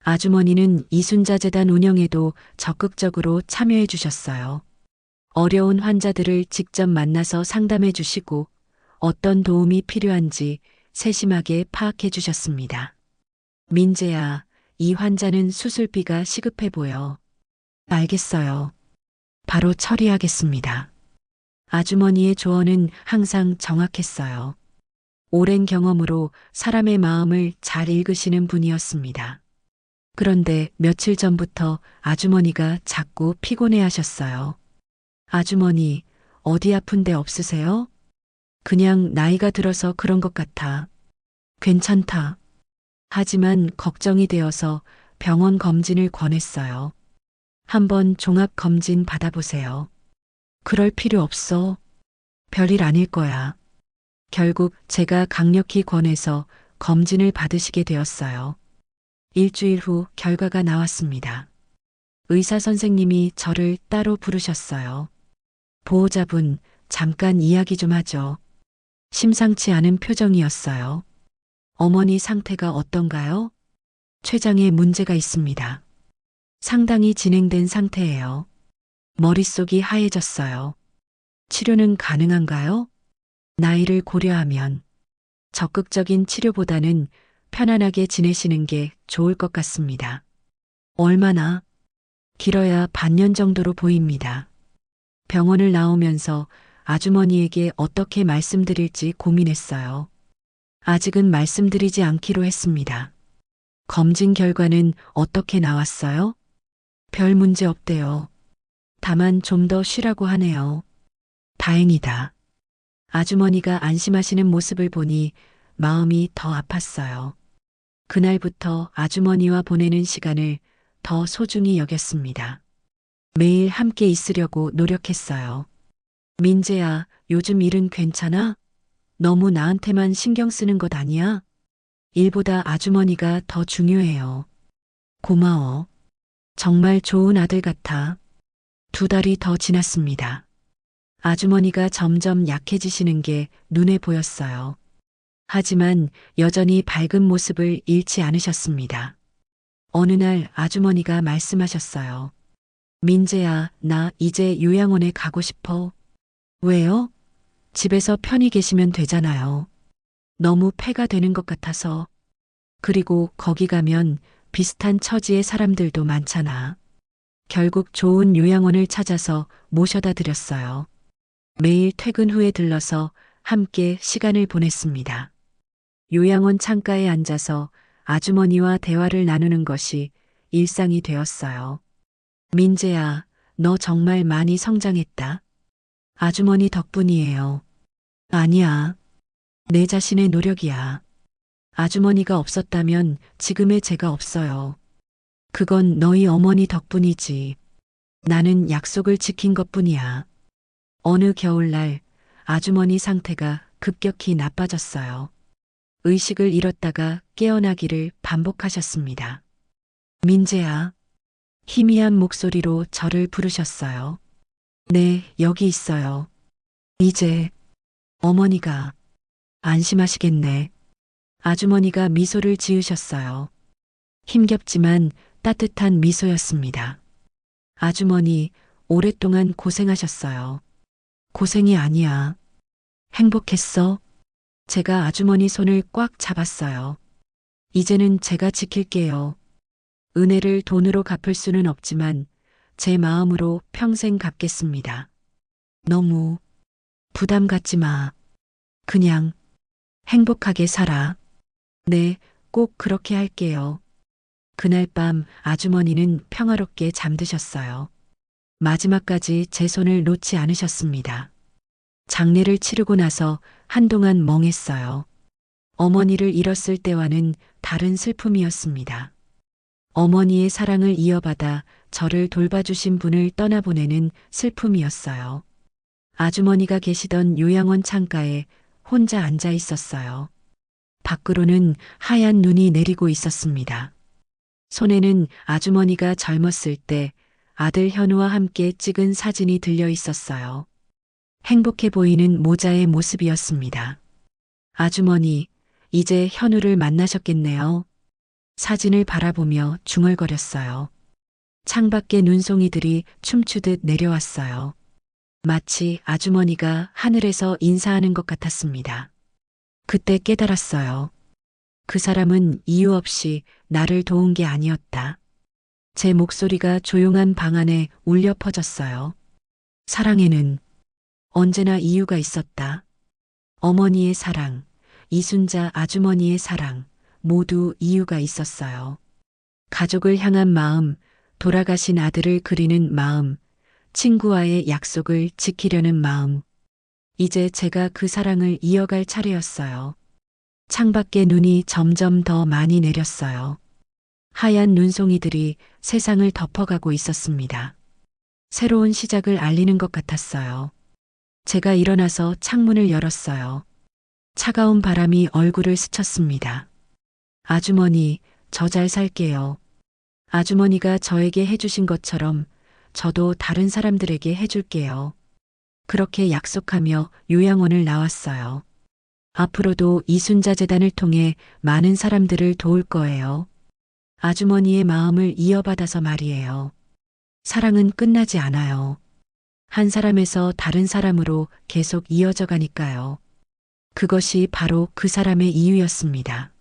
아주머니는 이순자 재단 운영에도 적극적으로 참여해 주셨어요. 어려운 환자들을 직접 만나서 상담해 주시고 어떤 도움이 필요한지 세심하게 파악해 주셨습니다. 민재야, 이 환자는 수술비가 시급해 보여. 알겠어요. 바로 처리하겠습니다. 아주머니의 조언은 항상 정확했어요. 오랜 경험으로 사람의 마음을 잘 읽으시는 분이었습니다. 그런데 며칠 전부터 아주머니가 자꾸 피곤해 하셨어요. 아주머니, 어디 아픈 데 없으세요? 그냥 나이가 들어서 그런 것 같아. 괜찮다. 하지만 걱정이 되어서 병원 검진을 권했어요. 한번 종합 검진 받아보세요. 그럴 필요 없어. 별일 아닐 거야. 결국 제가 강력히 권해서 검진을 받으시게 되었어요. 일주일 후 결과가 나왔습니다. 의사 선생님이 저를 따로 부르셨어요. 보호자분, 잠깐 이야기 좀 하죠. 심상치 않은 표정이었어요. 어머니 상태가 어떤가요? 췌장에 문제가 있습니다. 상당히 진행된 상태예요. 머릿속이 하얘졌어요. 치료는 가능한가요? 나이를 고려하면 적극적인 치료보다는 편안하게 지내시는 게 좋을 것 같습니다. 얼마나? 길어야 반년 정도로 보입니다. 병원을 나오면서 아주머니에게 어떻게 말씀드릴지 고민했어요. 아직은 말씀드리지 않기로 했습니다. 검진 결과는 어떻게 나왔어요? 별 문제 없대요. 다만 좀 더 쉬라고 하네요. 다행이다. 아주머니가 안심하시는 모습을 보니 마음이 더 아팠어요. 그날부터 아주머니와 보내는 시간을 더 소중히 여겼습니다. 매일 함께 있으려고 노력했어요. 민재야, 요즘 일은 괜찮아? 너무 나한테만 신경 쓰는 것 아니야? 일보다 아주머니가 더 중요해요. 고마워. 정말 좋은 아들 같아. 2달이 더 지났습니다. 아주머니가 점점 약해지시는 게 눈에 보였어요. 하지만 여전히 밝은 모습을 잃지 않으셨습니다. 어느 날 아주머니가 말씀하셨어요. 민재야, 나 이제 요양원에 가고 싶어. 왜요? 집에서 편히 계시면 되잖아요. 너무 폐가 되는 것 같아서. 그리고 거기 가면 비슷한 처지의 사람들도 많잖아. 결국 좋은 요양원을 찾아서 모셔다 드렸어요. 매일 퇴근 후에 들러서 함께 시간을 보냈습니다. 요양원 창가에 앉아서 아주머니와 대화를 나누는 것이 일상이 되었어요. 민재야, 너 정말 많이 성장했다. 아주머니 덕분이에요. 아니야. 내 자신의 노력이야. 아주머니가 없었다면 지금의 제가 없어요. 그건 너희 어머니 덕분이지. 나는 약속을 지킨 것뿐이야. 어느 겨울날 아주머니 상태가 급격히 나빠졌어요. 의식을 잃었다가 깨어나기를 반복하셨습니다. 민재야. 희미한 목소리로 저를 부르셨어요. 네, 여기 있어요. 이제 어머니가 안심하시겠네. 아주머니가 미소를 지으셨어요. 힘겹지만 따뜻한 미소였습니다. 아주머니, 오랫동안 고생하셨어요. 고생이 아니야. 행복했어? 제가 아주머니 손을 꽉 잡았어요. 이제는 제가 지킬게요. 은혜를 돈으로 갚을 수는 없지만 제 마음으로 평생 갚겠습니다. 너무 부담 갖지 마. 그냥 행복하게 살아. 네, 꼭 그렇게 할게요. 그날 밤 아주머니는 평화롭게 잠드셨어요. 마지막까지 제 손을 놓지 않으셨습니다. 장례를 치르고 나서 한동안 멍했어요. 어머니를 잃었을 때와는 다른 슬픔이었습니다. 어머니의 사랑을 이어받아 저를 돌봐주신 분을 떠나보내는 슬픔이었어요. 아주머니가 계시던 요양원 창가에 혼자 앉아 있었어요. 밖으로는 하얀 눈이 내리고 있었습니다. 손에는 아주머니가 젊었을 때 아들 현우와 함께 찍은 사진이 들려 있었어요. 행복해 보이는 모자의 모습이었습니다. 아주머니, 이제 현우를 만나셨겠네요. 사진을 바라보며 중얼거렸어요. 창밖에 눈송이들이 춤추듯 내려왔어요. 마치 아주머니가 하늘에서 인사하는 것 같았습니다. 그때 깨달았어요. 그 사람은 이유 없이 나를 도운 게 아니었다. 제 목소리가 조용한 방 안에 울려 퍼졌어요. 사랑에는 언제나 이유가 있었다. 어머니의 사랑, 이순자 아주머니의 사랑, 모두 이유가 있었어요. 가족을 향한 마음, 돌아가신 아들을 그리는 마음, 친구와의 약속을 지키려는 마음. 이제 제가 그 사랑을 이어갈 차례였어요. 창밖에 눈이 점점 더 많이 내렸어요. 하얀 눈송이들이 세상을 덮어가고 있었습니다. 새로운 시작을 알리는 것 같았어요. 제가 일어나서 창문을 열었어요. 차가운 바람이 얼굴을 스쳤습니다. 아주머니, 저 잘 살게요. 아주머니가 저에게 해주신 것처럼 저도 다른 사람들에게 해줄게요. 그렇게 약속하며 요양원을 나왔어요. 앞으로도 이순자 재단을 통해 많은 사람들을 도울 거예요. 아주머니의 마음을 이어받아서 말이에요. 사랑은 끝나지 않아요. 한 사람에서 다른 사람으로 계속 이어져 가니까요. 그것이 바로 그 사람의 이유였습니다.